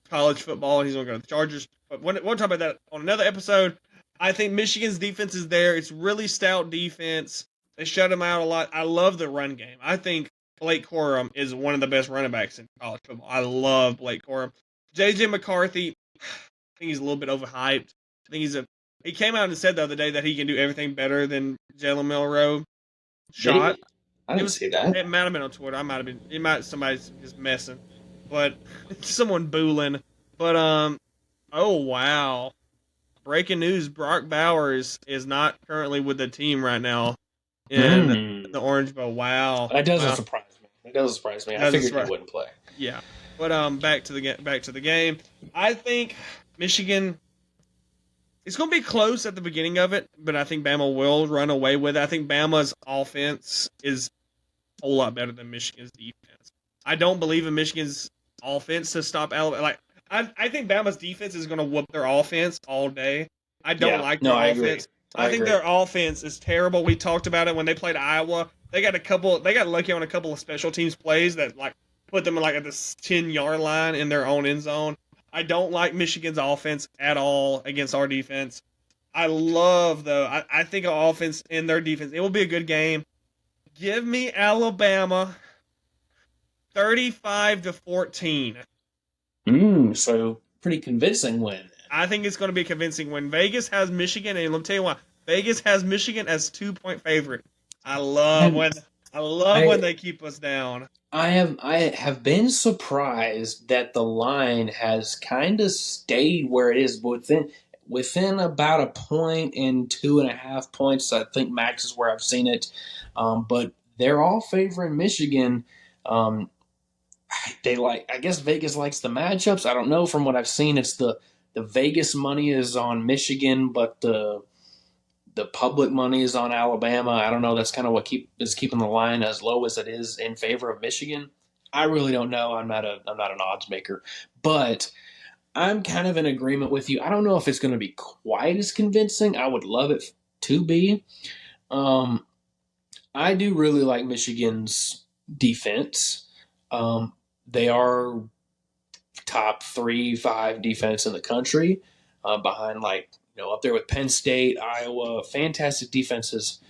college football. He's going to go to the Chargers. But we'll talk about that on another episode. I think Michigan's defense is there. It's really stout defense. They shut them out a lot. I love the run game. I think Blake Corum is one of the best running backs in college football. I love Blake Corum. J.J. McCarthy, I think he's a little bit overhyped. I think he came out and said the other day that he can do everything better than Jalen Milroe. Shot. I didn't see that. It might have been on Twitter. Somebody's just messing. But someone booling. But oh wow. Breaking news, Brock Bowers is not currently with the team right now in the Orange Bowl. Wow. That doesn't surprise me. I figured he wouldn't play. Yeah. But back to the game. I think Michigan, it's going to be close at the beginning of it, but I think Bama will run away with it. I think Bama's offense is a whole lot better than Michigan's defense. I don't believe in Michigan's offense to stop Alabama. I think Bama's defense is going to whoop their offense all day. I don't like their offense. I think their offense is terrible. We talked about it when they played Iowa. They got lucky on a couple of special teams plays that put them at the 10-yard line in their own end zone. I don't like Michigan's offense at all against our defense. I think our offense and their defense, it will be a good game. Give me Alabama 35-14. So pretty convincing win. I think it's going to be a convincing win. Vegas has Michigan, and let me tell you why. Vegas has Michigan as 2-point favorite. I love when they keep us down. I have been surprised that the line has kind of stayed where it is within about a point and 2.5 points. I think max is where I've seen it, but they're all favoring Michigan. Um, they I guess Vegas likes the matchups. I don't know. From what I've seen, it's the Vegas money is on Michigan, but the public money is on Alabama. I don't know. That's kind of what is keeping the line as low as it is in favor of Michigan. I really don't know. I'm not an odds maker, but I'm kind of in agreement with you. I don't know if it's going to be quite as convincing. I would love it to be. Um, I do really like Michigan's defense. They are top 3, 5 defense in the country, behind up there with Penn State, Iowa, fantastic defenses.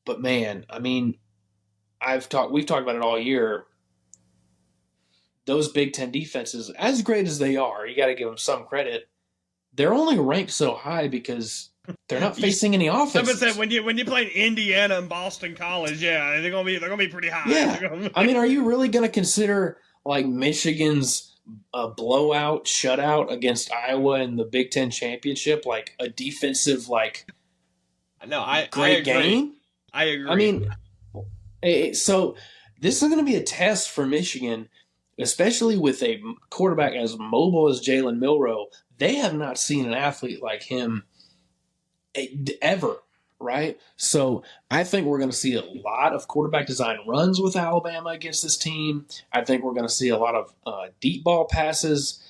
But man, I mean, we've talked about it all year. Those Big Ten defenses, as great as they are, you got to give them some credit. They're only ranked so high because they're not facing any Somebody offenses. said when you play Indiana and Boston College, yeah, they're gonna be pretty high. Yeah, I mean, are you really going to consider like Michigan's blowout shutout against Iowa in the Big Ten championship like a defensive no, I great agree. game? I agree. I mean, so this is going to be a test for Michigan, especially with a quarterback as mobile as Jalen Milroe. They have not seen an athlete like him ever, right? So I think we're going to see a lot of quarterback design runs with Alabama against this team. I think we're going to see a lot of deep ball passes.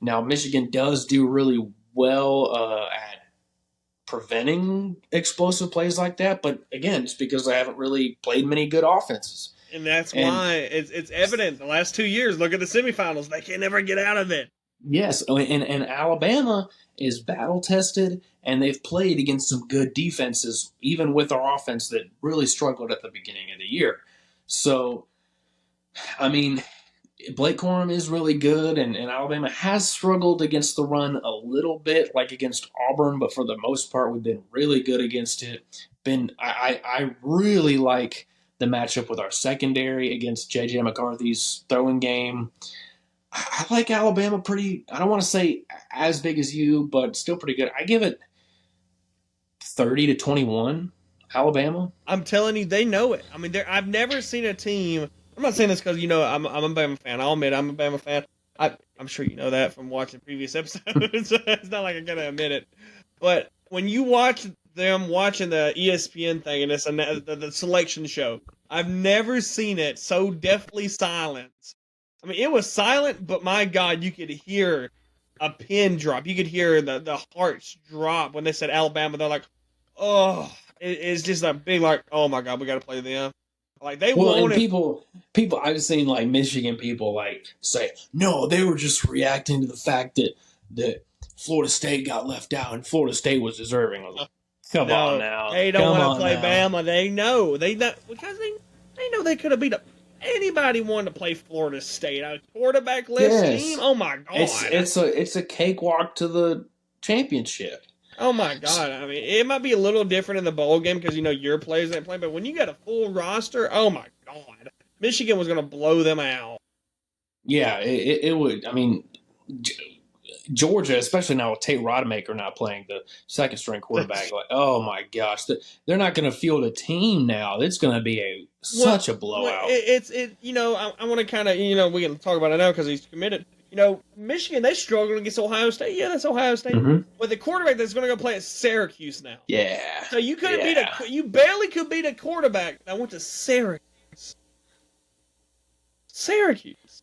Now, Michigan does do really well at preventing explosive plays like that, but again, it's because they haven't really played many good offenses. And that's why it's evident the last 2 years. Look at the semifinals; they can never get out of it. Yes, and Alabama is battle tested, and they've played against some good defenses, even with our offense that really struggled at the beginning of the year. So, I mean, Blake Corum is really good, and Alabama has struggled against the run a little bit, like against Auburn, but for the most part, we've been really good against it. I really like the matchup with our secondary against J.J. McCarthy's throwing game. I like Alabama pretty. I don't want to say as big as you, but still pretty good. I give it 30-21, Alabama. I'm telling you, they know it. I mean, I've never seen a team. I'm not saying this because I'm a Bama fan. I'll admit I'm a Bama fan. I'm sure you know that from watching previous episodes. It's not like I'm gonna admit it. But when you watch them watching the ESPN thing and the selection show, I've never seen it so deftly silent. I mean, it was silent, but my God, you could hear a pin drop. You could hear the hearts drop when they said Alabama. They're like, oh, it's just a big oh my God, we got to play them. Like they And wanted. people, I've seen like Michigan people say, no, they were just reacting to the fact that Florida State got left out and Florida State was deserving. Come on now, they don't want to play now. Bama. They know because they know they could have beat up. Anybody wanted to play Florida State, a quarterback-less team. Oh my God! It's a cakewalk to the championship. Oh my God! I mean, it might be a little different in the bowl game because your players ain't playing, but when you got a full roster, oh my God, Michigan was going to blow them out. Yeah, it would. I mean, Georgia, especially now with Tate Rodemaker not playing the second string quarterback, oh my gosh, they're not going to field a team now. It's going to be such a blowout. I want to kind of we can talk about it now because he's committed. Michigan, they struggled against Ohio State. Yeah, that's Ohio State. Mm-hmm. With the quarterback that's going to go play at Syracuse now. Yeah. So you couldn't you barely could beat a quarterback that went to Syracuse. Syracuse.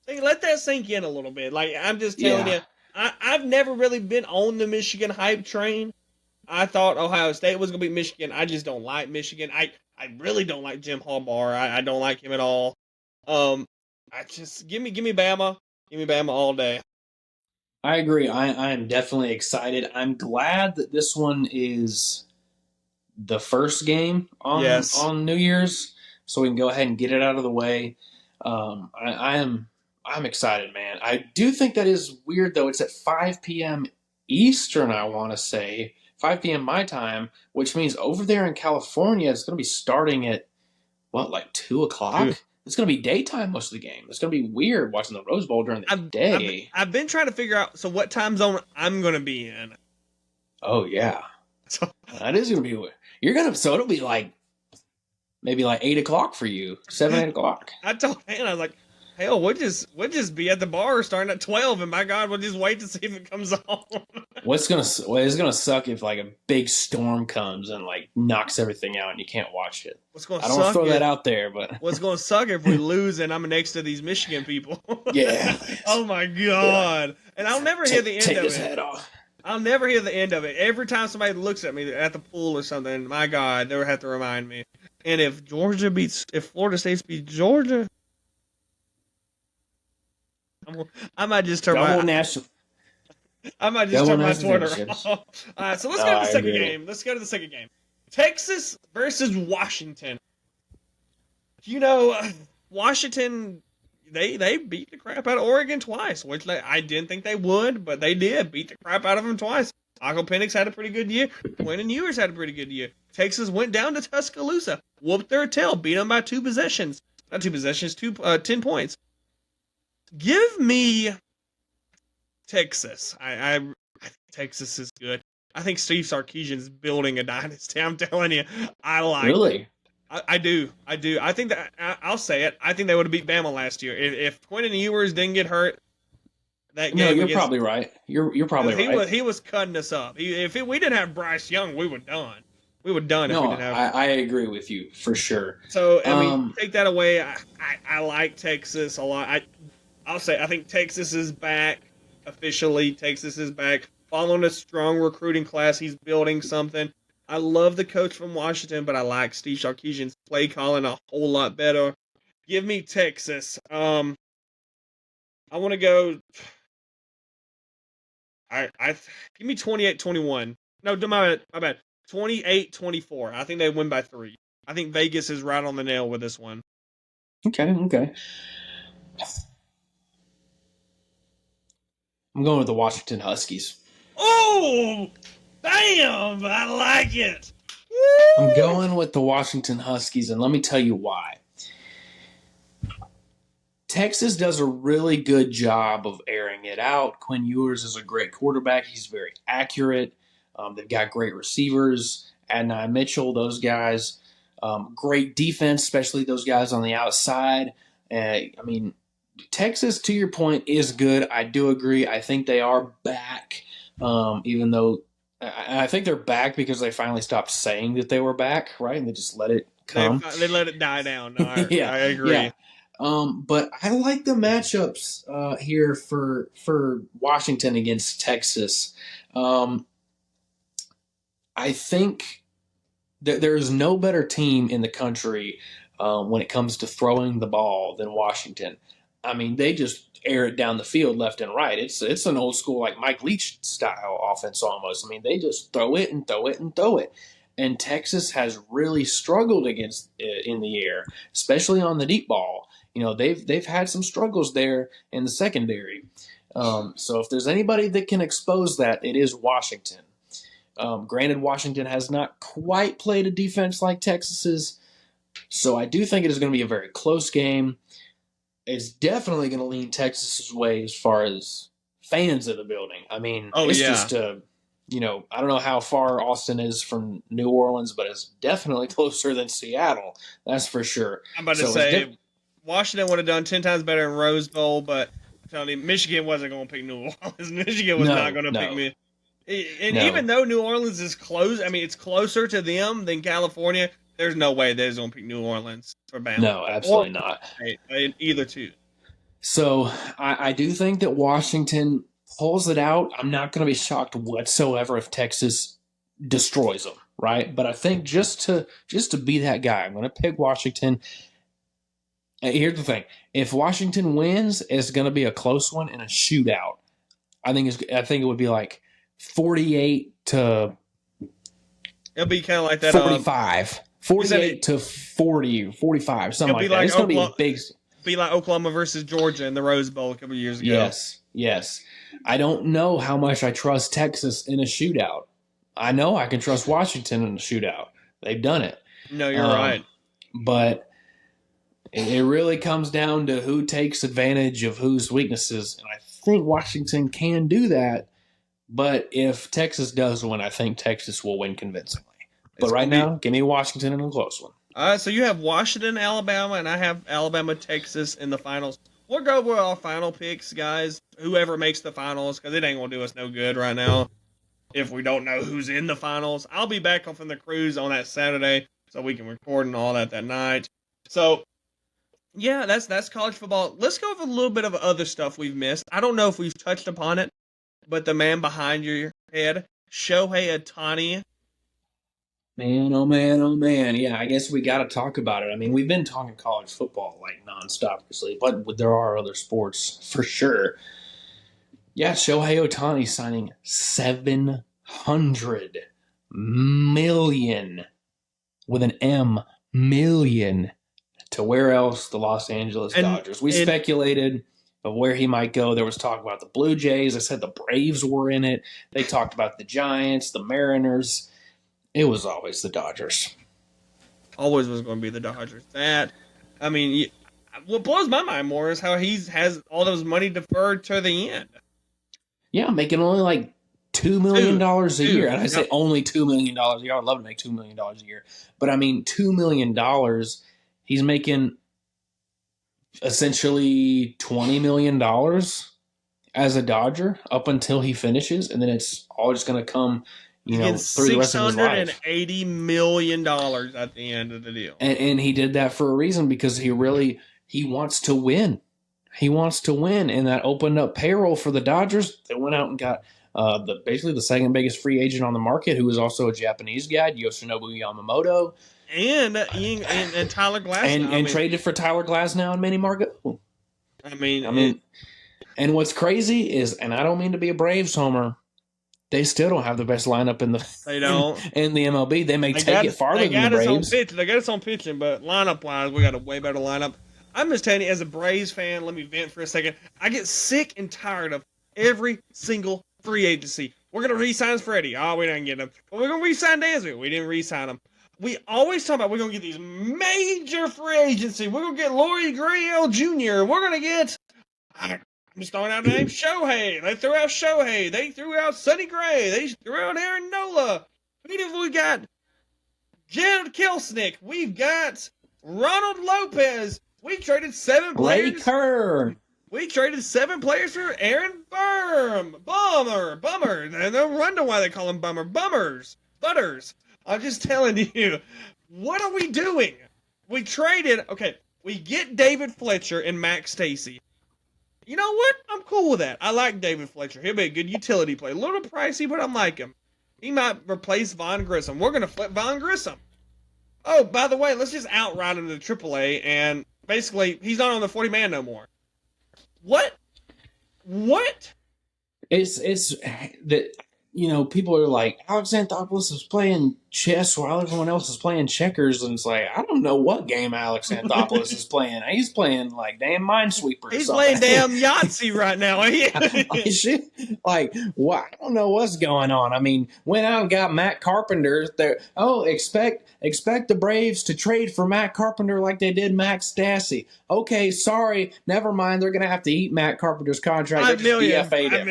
So let that sink in a little bit. Like, I'm just telling you, I've never really been on the Michigan hype train. I thought Ohio State was going to beat Michigan. I just don't like Michigan. I really don't like Jim Harbaugh. I don't like him at all. I just give me Bama. Give me Bama all day. I agree. I am definitely excited. I'm glad that this one is the first game on New Year's, so we can go ahead and get it out of the way. I'm excited, man. I do think that is weird, though. It's at 5 p.m. Eastern, I want to say. 5 p.m. my time, which means over there in California, it's going to be starting at, 2 o'clock? it's going to be daytime most of the game. It's going to be weird watching the Rose Bowl during the day. I've been trying to figure out what time zone I'm going to be in. Oh yeah, So, that is going to be weird. So it'll be like maybe like 8 o'clock for you, 7, 8 o'clock. I told Hannah, I was like, hell, we'll just be at the bar starting at 12, and by God, we'll just wait to see if it comes on. It's gonna suck if like a big storm comes and like knocks everything out and you can't watch it. I don't want to throw that out there, but what's going to suck if we lose and I'm next to these Michigan people? Yeah. Oh my God! And I'll never hear the end take of his it. head off. I'll never hear the end of it. Every time somebody looks at me at the pool or something, my God, they would have to remind me. And if Florida State beats Georgia, I might just turn my national. I might just turn my Twitter championships. off. All right, so let's go to the second game. Let's go to the second game. Texas versus Washington. You know, Washington, they beat the crap out of Oregon twice, which I didn't think they would, but they did beat the crap out of them twice. Taco Penix had a pretty good year. Quentin Ewers had a pretty good year. Texas went down to Tuscaloosa, whooped their tail, beat them by 2 possessions. Not 2 possessions, 10 points. Give me Texas. I think Texas is good. I think Steve Sarkisian's building a dynasty. I'm telling you, I like. Really? I do. I think that I'll say it. I think they would have beat Bama last year if Quentin Ewers didn't get hurt. That game. No, you're probably right. You're probably right. He was cutting us up. We didn't have Bryce Young, we were done. We were done if we didn't have. I agree with you for sure. So I mean, take that away. I like Texas a lot. I'll say I think Texas is back officially. Texas is back following a strong recruiting class. He's building something. I love the coach from Washington, but I like Steve Sarkisian's play calling a whole lot better. Give me Texas. I want to go. Give me 28-21. No, my bad. 28-24. I think they win by 3. I think Vegas is right on the nail with this one. Okay. I'm going with the Washington Huskies. Oh, damn! I like it. I'm going with the Washington Huskies, and let me tell you why. Texas does a really good job of airing it out. Quinn Ewers is a great quarterback. He's very accurate. They've got great receivers. Adonai Mitchell, those guys. Great defense, especially those guys on the outside. I mean, Texas, to your point, is good. I do agree. I think they are back, even though I think they're back because they finally stopped saying that they were back, right? And they just let it come. They let it die down. No, Yeah, I agree. Yeah. But I like the matchups here for Washington against Texas. I think that there is no better team in the country when it comes to throwing the ball than Washington. I mean, they just air it down the field left and right. It's an old school like Mike Leach style offense almost. I mean, they just throw it and throw it and throw it. And Texas has really struggled against in the air, especially on the deep ball. You know, they've had some struggles there in the secondary. So if there's anybody that can expose that, it is Washington. Granted, Washington has not quite played a defense like Texas's, so I do think it is going to be a very close game. It's definitely going to lean Texas's way as far as fans of the building. I mean, just I don't know how far Austin is from New Orleans, but it's definitely closer than Seattle. That's for sure. I'm about to say Washington would have done 10 times better in Rose Bowl, but I'm telling you, Michigan wasn't going to pick New Orleans. Michigan was not going to pick me. And even though New Orleans is close, I mean, it's closer to them than California, there's no way they're going to pick New Orleans for Bama. No, absolutely not. Either two. So I do think that Washington pulls it out. I'm not going to be shocked whatsoever if Texas destroys them, right? But I think just to be that guy, I'm going to pick Washington. Here's the thing: if Washington wins, it's going to be a close one and a shootout. I think it would be like 48 to. It'll be kind of like that. 45. 48 to 40, 45, something like that. It's going to be a big. Be like Oklahoma versus Georgia in the Rose Bowl a couple of years ago. Yes. I don't know how much I trust Texas in a shootout. I know I can trust Washington in a shootout. They've done it. No, you're right. But It really comes down to who takes advantage of whose weaknesses, and I think Washington can do that. But if Texas does win, I think Texas will win convincingly. But right now, give me Washington in a close one. All right, so you have Washington, Alabama, and I have Alabama, Texas in the finals. We'll go with our final picks, guys. Whoever makes the finals, because it ain't going to do us no good right now if we don't know who's in the finals. I'll be back from the cruise on that Saturday, so we can record and all that night. So, yeah, that's college football. Let's go with a little bit of other stuff we've missed. I don't know if we've touched upon it, but the man behind your head, Shohei Ohtani. Man, oh man, oh man. Yeah, I guess we got to talk about it. I mean, we've been talking college football like nonstop, but there are other sports for sure. Yeah, Shohei Ohtani signing $700 million with an M million to where else? The Los Angeles Dodgers. We speculated of where he might go. There was talk about the Blue Jays. I said the Braves were in it. They talked about the Giants, the Mariners. It was always the Dodgers. Always was going to be the Dodgers. What blows my mind more is how he has all those money deferred to the end. Yeah, making only like $2 million a year. And I say only $2 million a year. I would love to make $2 million a year. But I mean, $2 million, he's making essentially $20 million as a Dodger up until he finishes. And then it's all just going to come through the rest of his life. $680 million at the end of the deal. And he did that for a reason, because he wants to win. He wants to win, and that opened up payroll for the Dodgers. They went out and got basically the second biggest free agent on the market, who is also a Japanese guy, Yoshinobu Yamamoto. And Tyler Glasnow. And traded for Tyler Glasnow and Manny Margot. And what's crazy is, and I don't mean to be a Braves homer, they still don't have the best lineup in the MLB. They may take it farther than the Braves. They got us on pitching, but lineup-wise, we got a way better lineup. I'm just telling you, as a Braves fan, let me vent for a second. I get sick and tired of every single free agency. We're going to re-sign Freddie. Oh, we didn't get him. Well, we're going to re-sign Dansby. We didn't re-sign him. We always talk about we're going to get these major free agency. We're going to get Laurie Gurriel Jr. We're going to get... I'm just throwing out the name Shohei. They threw out Shohei. They threw out Sonny Gray. They threw out Aaron Nola. We got Jared Kelenic. We've got Ronald Lopez. We traded 7 players. Blake Kerr. We traded 7 players for Aaron Bummer. And no wonder why they call him Butters. I'm just telling you, what are we doing? We get David Fletcher and Max Stasey. You know what? I'm cool with that. I like David Fletcher. He'll be a good utility player. A little pricey, but I like him. He might replace Von Grissom. We're going to flip Von Grissom. Oh, by the way, let's just outright him to AAA, and basically, he's not on the 40-man no more. What? It's that, people are like, Alex Anthopoulos is playing chess while everyone else is playing checkers, and it's like, I don't know what game Alex Anthopoulos is playing. He's playing like damn Minesweeper. He's playing damn Yahtzee right now. What? I don't know what's going on. I mean, went out and got Matt Carpenter. There. Oh, expect the Braves to trade for Matt Carpenter like they did Max Stassi. Okay, sorry, never mind. They're gonna have to eat Matt Carpenter's contract. They just DFA'd him.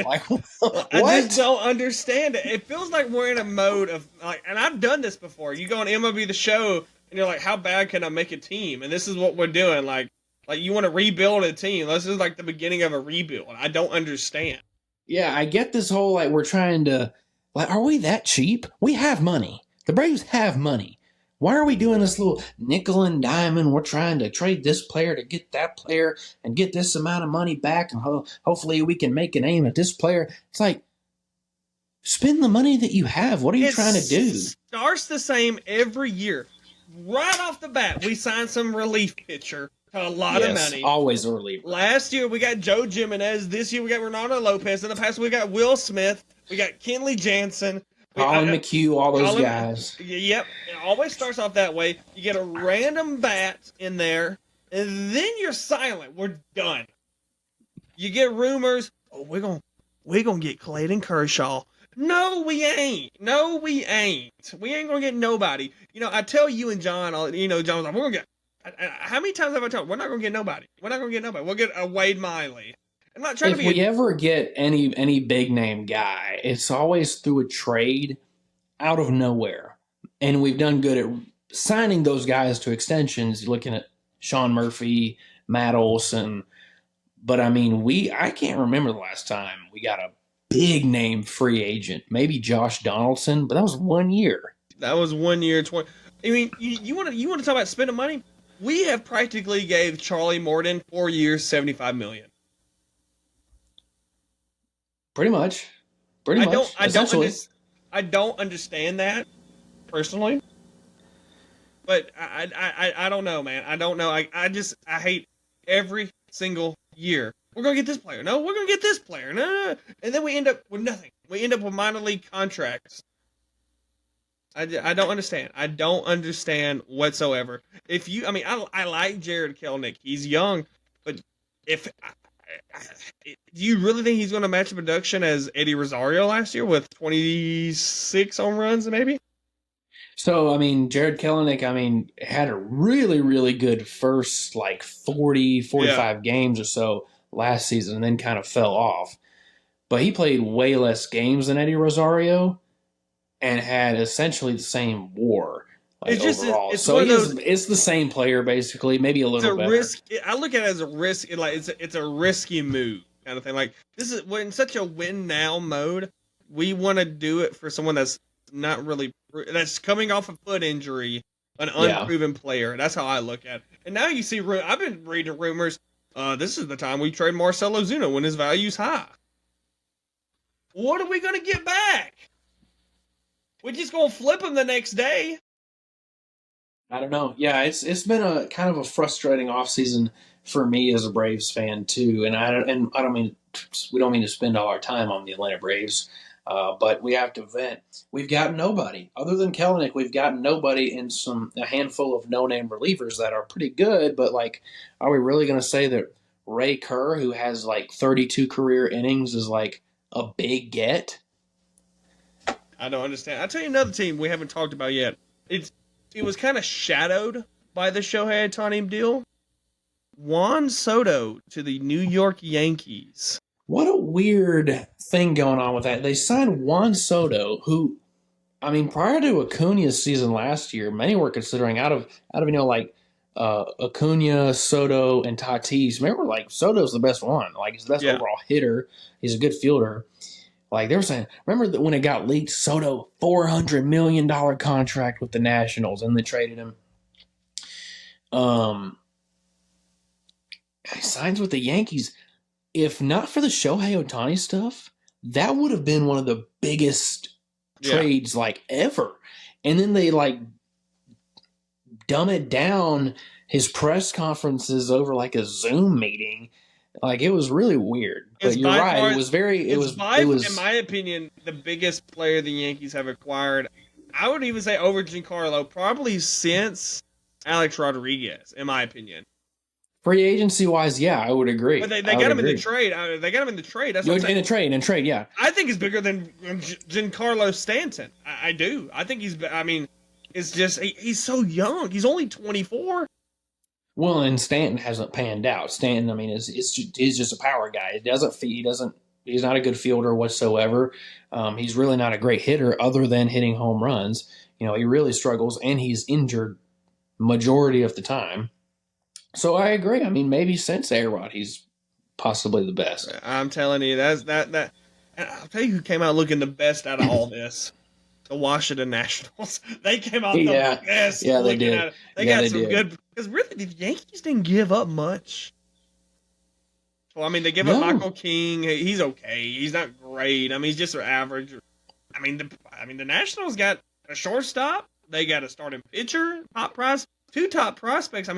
What? I just don't understand it. It feels like we're in a mode of and I've done this before. You go on MLB The Show, and you're like, how bad can I make a team? And this is what we're doing. Like you want to rebuild a team. This is like the beginning of a rebuild. I don't understand. Yeah, I get this whole, we're trying to, are we that cheap? We have money. The Braves have money. Why are we doing this little nickel and diamond? We're trying to trade this player to get that player and get this amount of money back, and hopefully we can make a name at this player. It's like, spend the money that you have. What are you trying to do? It starts the same every year. Right off the bat, we signed some relief pitcher to a lot of money. Always a relief. Last year, we got Joe Jimenez. This year, we got Ronaldo Lopez. In the past, we got Will Smith. We got Kenley Jansen. Colin McHugh, all those guys. Yep. It always starts off that way. You get a random bat in there, and then you're silent. We're done. You get rumors. Oh, we're gonna get Clayton Kershaw. No, we ain't. We ain't gonna get nobody. I tell you and John, John was like, we're gonna get How many times have I told? We're not gonna get nobody. We're not gonna get nobody. We'll get a Wade Miley. I'm not trying to If be. we ever get any big name guy, it's always through a trade out of nowhere. And we've done good at signing those guys to extensions. You're looking at Sean Murphy, Matt Olson. But I mean, I can't remember the last time we got a big name free agent. Maybe Josh Donaldson, but that was 1 year. That was 1 year, 20. I mean, you want to talk about spending money? We have practically gave Charlie Morton 4 years, $75 million. Pretty much. I don't understand that personally, but I don't know, man. I don't know. I hate every single year. We're gonna get this player. No, we're gonna get this player. No. And then we end up with nothing. We end up with minor league contracts. I don't understand. I don't understand whatsoever. I like Jared Kelenic. He's young, but do you really think he's going to match the production as Eddie Rosario last year with 26 home runs, maybe? So, I mean, Jared Kelenic, had a really, really good first, 45 games or so last season and then kind of fell off. But he played way less games than Eddie Rosario and had essentially the same WAR. Overall. It's the same player, basically, maybe a little better. I look at it as a risk. It's a risky move kind of thing. Like, we're in such a win now mode. We want to do it for someone that's not really, that's coming off a foot injury, an unproven player. That's how I look at it. And now you see, I've been reading rumors. This is the time we trade Marcell Ozuna when his value's high. What are we going to get back? We're just going to flip him the next day. I don't know. Yeah, it's been a kind of a frustrating offseason for me as a Braves fan too. And I don't mean we don't mean to spend all our time on the Atlanta Braves, but we have to vent. We've got nobody other than Kelenic. We've got nobody in a handful of no-name relievers that are pretty good. But are we really going to say that Ray Kerr, who has 32 career innings, is a big get? I don't understand. I'll tell you another team we haven't talked about yet. It was kind of shadowed by the Shohei Ohtani deal. Juan Soto to the New York Yankees. What a weird thing going on with that. They signed Juan Soto, who, prior to Acuna's season last year, many were considering out of Acuna, Soto, and Tatis. Remember, Soto's the best one. He's the best overall hitter. He's a good fielder. They were saying, remember that when it got leaked, Soto, $400 million contract with the Nationals, and they traded him. He signs with the Yankees. If not for the Shohei Ohtani stuff, that would have been one of the biggest trades ever. And then they dumb it down his press conferences over a Zoom meeting. It was really weird. But you're right. It was in my opinion, the biggest player the Yankees have acquired. I would even say over Giancarlo, probably since Alex Rodriguez, in my opinion. Free agency wise, yeah, I would agree. But they got him in the trade. They got him in the trade. That's what I'm saying. In trade, yeah. I think he's bigger than Giancarlo Stanton. I do. I think it's just he's so young. He's only 24. Well, and Stanton hasn't panned out. Stanton, he's just a power guy. He's not a good fielder whatsoever. He's really not a great hitter other than hitting home runs. He really struggles, and he's injured majority of the time. So I agree. Maybe since A-Rod, he's possibly the best. I'm telling you, that. And I'll tell you who came out looking the best out of all this. The Washington Nationals. They came out the best. Yeah, they did. They got some good. Because really, the Yankees didn't give up much. Well, they give up Michael King. He's okay. He's not great. He's just average. The Nationals got a shortstop. They got a starting pitcher, two top prospects.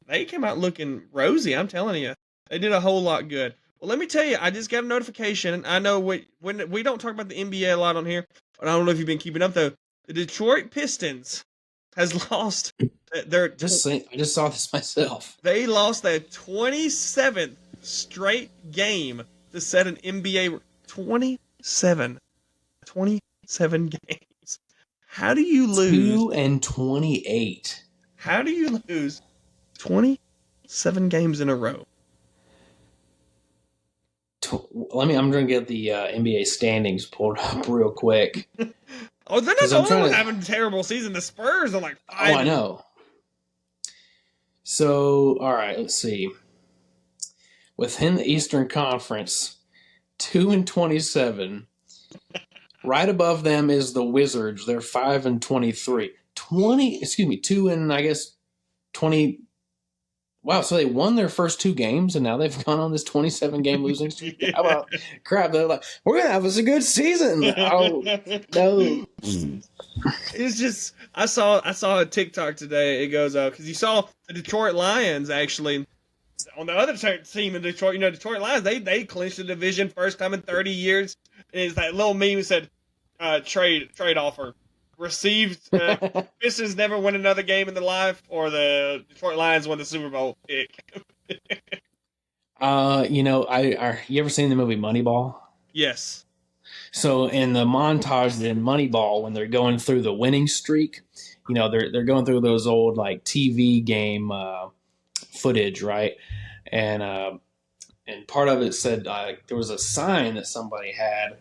They came out looking rosy. I'm telling you, they did a whole lot good. Well, let me tell you, I just got a notification. I know when we don't talk about the NBA a lot on here, but I don't know if you've been keeping up though. The Detroit Pistons has lost their. I just saw this myself. They lost their 27th straight game to set an NBA 27 games. How do you lose 2-28? How do you lose 27 games in a row. I'm going to get the NBA standings pulled up real quick. Oh, they're not the only one having a terrible season. The Spurs are like 5. Oh, I know. So, all right, let's see. Within the Eastern Conference, 2-27. Right above them is the Wizards. They're 5-23. 2 and I guess 20. Wow, so they won their first 2 games, and now they've gone on this 27-game losing streak. Yeah. How about crap? They're like, we're gonna have us a good season. Oh no! It's just I saw a TikTok today. It goes because you saw the Detroit Lions actually on the other team in Detroit. You know, Detroit Lions they clinched the division first time in 30 years. And it's that little meme that said trade offer. Received Pistons never win another game in their life, or the Detroit Lions won the Super Bowl pick. You ever seen the movie Moneyball? Yes. So in the montage in Moneyball, when they're going through the winning streak, they're going through those old like TV game footage, right? And part of it said there was a sign that somebody had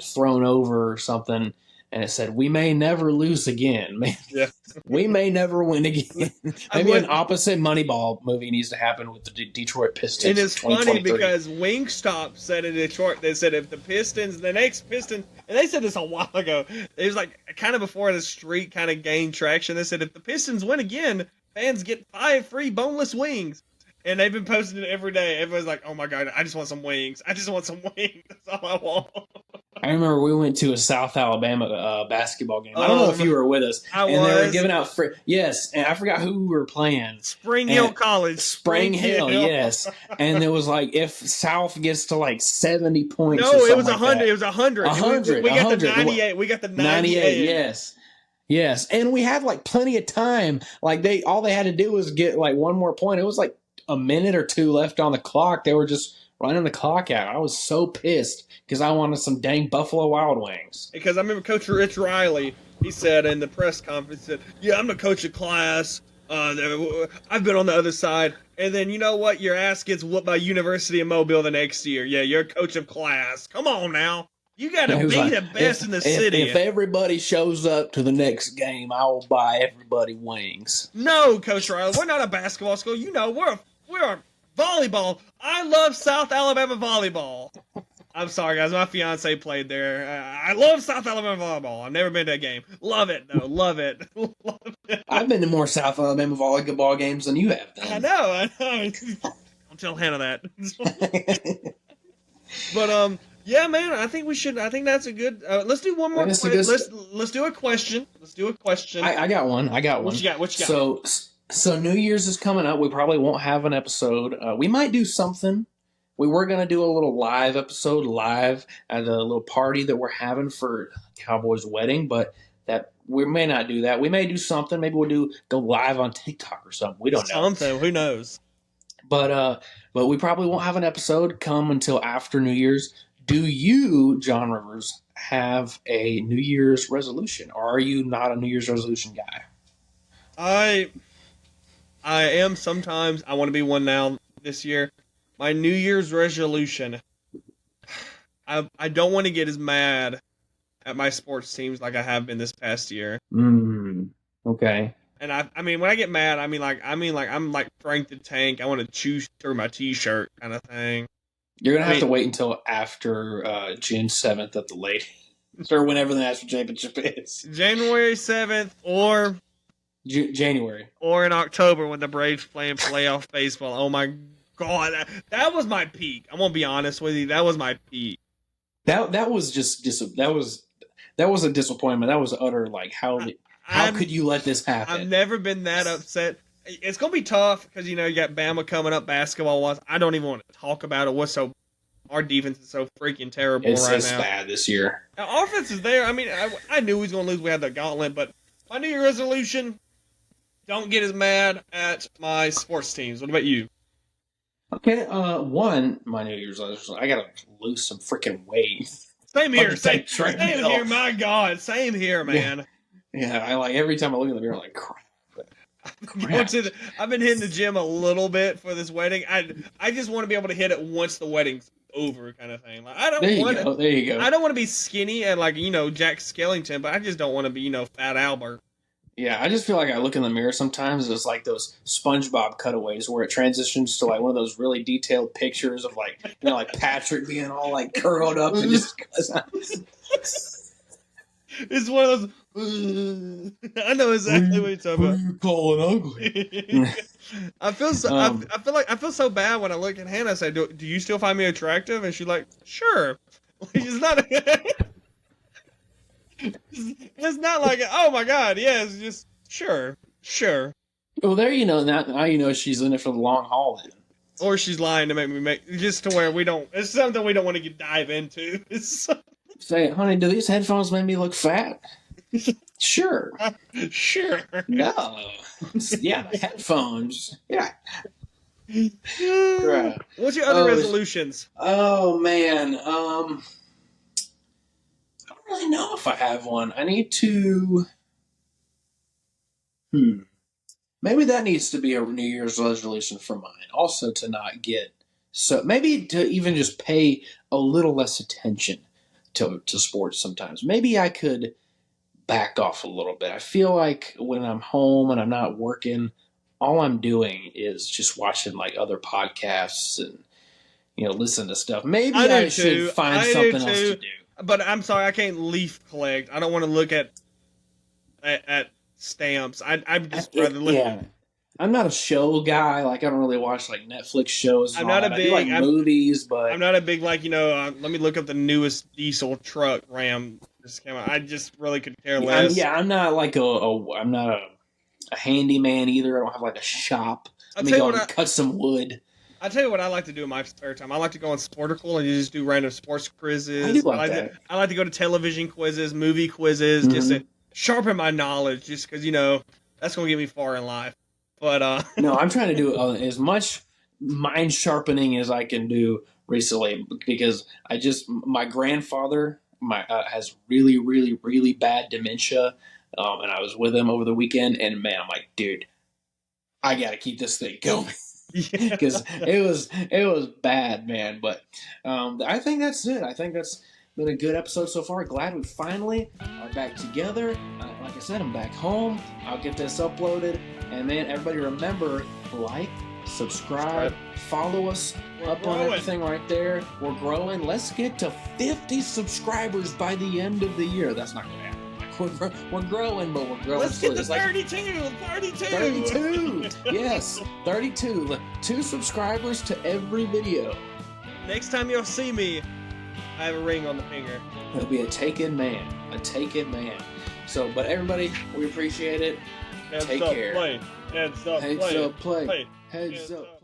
thrown over or something. And it said, "We may never lose again. Yeah. We may never win again." Maybe an opposite Moneyball movie needs to happen with the Detroit Pistons. And it's funny because Wingstop said in Detroit, they said if the next Pistons, and they said this a while ago, it was like kind of before the streak kind of gained traction. They said if the Pistons win again, fans get 5 free boneless wings. And they've been posting it every day. Everyone's like, "Oh my God, I just want some wings. I just want some wings. That's all I want." I remember we went to a South Alabama basketball game. I don't know if you were with us. They were giving out free. Yes, and I forgot who we were playing. Spring Hill College. Spring Hill, yes. And it was like if South gets to like 70 points. No, it was 100. It was 100. 100. We got the 98. We got the 98. Yes. Yes, and we had like plenty of time. Like all they had to do was get like one more point. It was like a minute or 2 left on the clock. They were just running the clock out. I was so pissed because I wanted some dang Buffalo Wild Wings. Because I remember Coach Rich Riley, he said in the press conference, he said, "Yeah, I'm the coach of class. I've been on the other side. And then you know what? Your ass gets whooped by University of Mobile the next year. Yeah, you're a coach of class. Come on now. You got to be the best in the city." If everybody shows up to the next game, I will buy everybody wings. No, Coach Riley, we're not a basketball school. You know, we're a volleyball. I love South Alabama volleyball. I'm sorry, guys. My fiance played there. I love South Alabama volleyball. I've never been to a game. Love it, though. Love it. Love it. I've been to more South Alabama volleyball games than you have done. I know. Don't tell Hannah that. But yeah, man. I think we should. I think that's a good. Let's do one more. Let's do a question. Let's do a question. I got one. What you got? So New Year's is coming up. We probably won't have an episode. We might do something. We were going to do a little live episode live at a little party that we're having for Cowboy's wedding, but that we may not do that. We may do something. Maybe we'll go live on TikTok or something. We don't know. Something. Who knows? But we probably won't have an episode come until after New Year's. Do you, John Rivers, have a New Year's resolution, or are you not a New Year's resolution guy? I am sometimes. I want to be one now this year. My New Year's resolution, I don't want to get as mad at my sports teams like I have been this past year. Okay. And I mean, when I get mad, I'm like Frank the Tank. I want to chew through my T-shirt kind of thing. You're going to have to wait until after June 7th at the latest, or whenever the national championship is. January 7th or... January. Or in October when the Braves playing playoff baseball. Oh my God, that was my peak. I'm gonna be honest with you. That was my peak. That was just that was a disappointment. That was utter how could you let this happen? I've never been that upset. It's gonna be tough because you got Bama coming up basketball wise. I don't even want to talk about it. Our defense is so freaking terrible right now. It's bad this year. Our offense is there. I mean, I knew we was gonna lose. We had the gauntlet, but my New Year resolution. Don't get as mad at my sports teams. What about you? Okay, my New Year's resolution, I gotta lose some freaking weight. Same here. Same here. My God, same here, man. Yeah, I every time I look in the mirror, I'm like, crap. I've been hitting the gym a little bit for this wedding. I just want to be able to hit it once the wedding's over, kind of thing. Like I don't want to. There you go. I don't want to be skinny and like Jack Skellington, but I just don't want to be Fat Albert. Yeah, I just feel like I look in the mirror sometimes. It's like those SpongeBob cutaways where it transitions to like one of those really detailed pictures of like Patrick being all like curled up and just. It's one of those. I know exactly what you're talking about. Who you calling ugly? I feel so. I feel so bad when I look at Hannah. I say, "Do you still find me attractive?" And she's like, "Sure." She's not. It's not like, oh my god, yeah, it's just sure. Well, there now she's in it for the long haul then. Or she's lying to make just to where we don't. It's something we don't want to dive into. Say, honey, do these headphones make me look fat? Sure. Sure. No. Yeah, the headphones. Yeah. Right. What's your other resolutions? Oh man. I don't really know if I have one. I need to. Maybe that needs to be a New Year's resolution for mine. Also, to not get maybe to even just pay a little less attention to sports sometimes. Maybe I could back off a little bit. I feel like when I'm home and I'm not working, all I'm doing is just watching like other podcasts and listen to stuff. Maybe I should find something else to do. But I'm sorry, I can't leaf collect. I don't want to look at stamps. I'd just rather look. Yeah. I'm not a show guy. Like I don't really watch like Netflix shows. I'm not a big I do, like movies, but I'm not a big let me look up the newest diesel truck Ram just came out. I just really could care less. I'm not like I'm not a handyman either. I don't have like a shop. Let me go and cut some wood. I'll tell you what I like to do in my spare time. I like to go on Sportical and just do random sports quizzes. I do like that. I like to go to television quizzes, movie quizzes, just to sharpen my knowledge, just because, that's going to get me far in life. But no, I'm trying to do as much mind sharpening as I can do recently because my grandfather has really, really, really bad dementia. And I was with him over the weekend, and man, I'm like, dude, I got to keep this thing going. Because it was bad, man. But I think that's it. I think that's been a good episode so far. Glad we finally are back together. Like I said, I'm back home. I'll get this uploaded. And man, everybody remember, like, subscribe, follow us up on everything right there. We're growing. Let's get to 50 subscribers by the end of the year. That's not going to happen. We're growing, but we're growing. Let's get to 32. 32. Yes, 32. 2 subscribers to every video. Next time you'll see me, I have a ring on the finger. It'll be a taken man. So, but everybody, we appreciate it. Take care. Heads up, play. Heads up.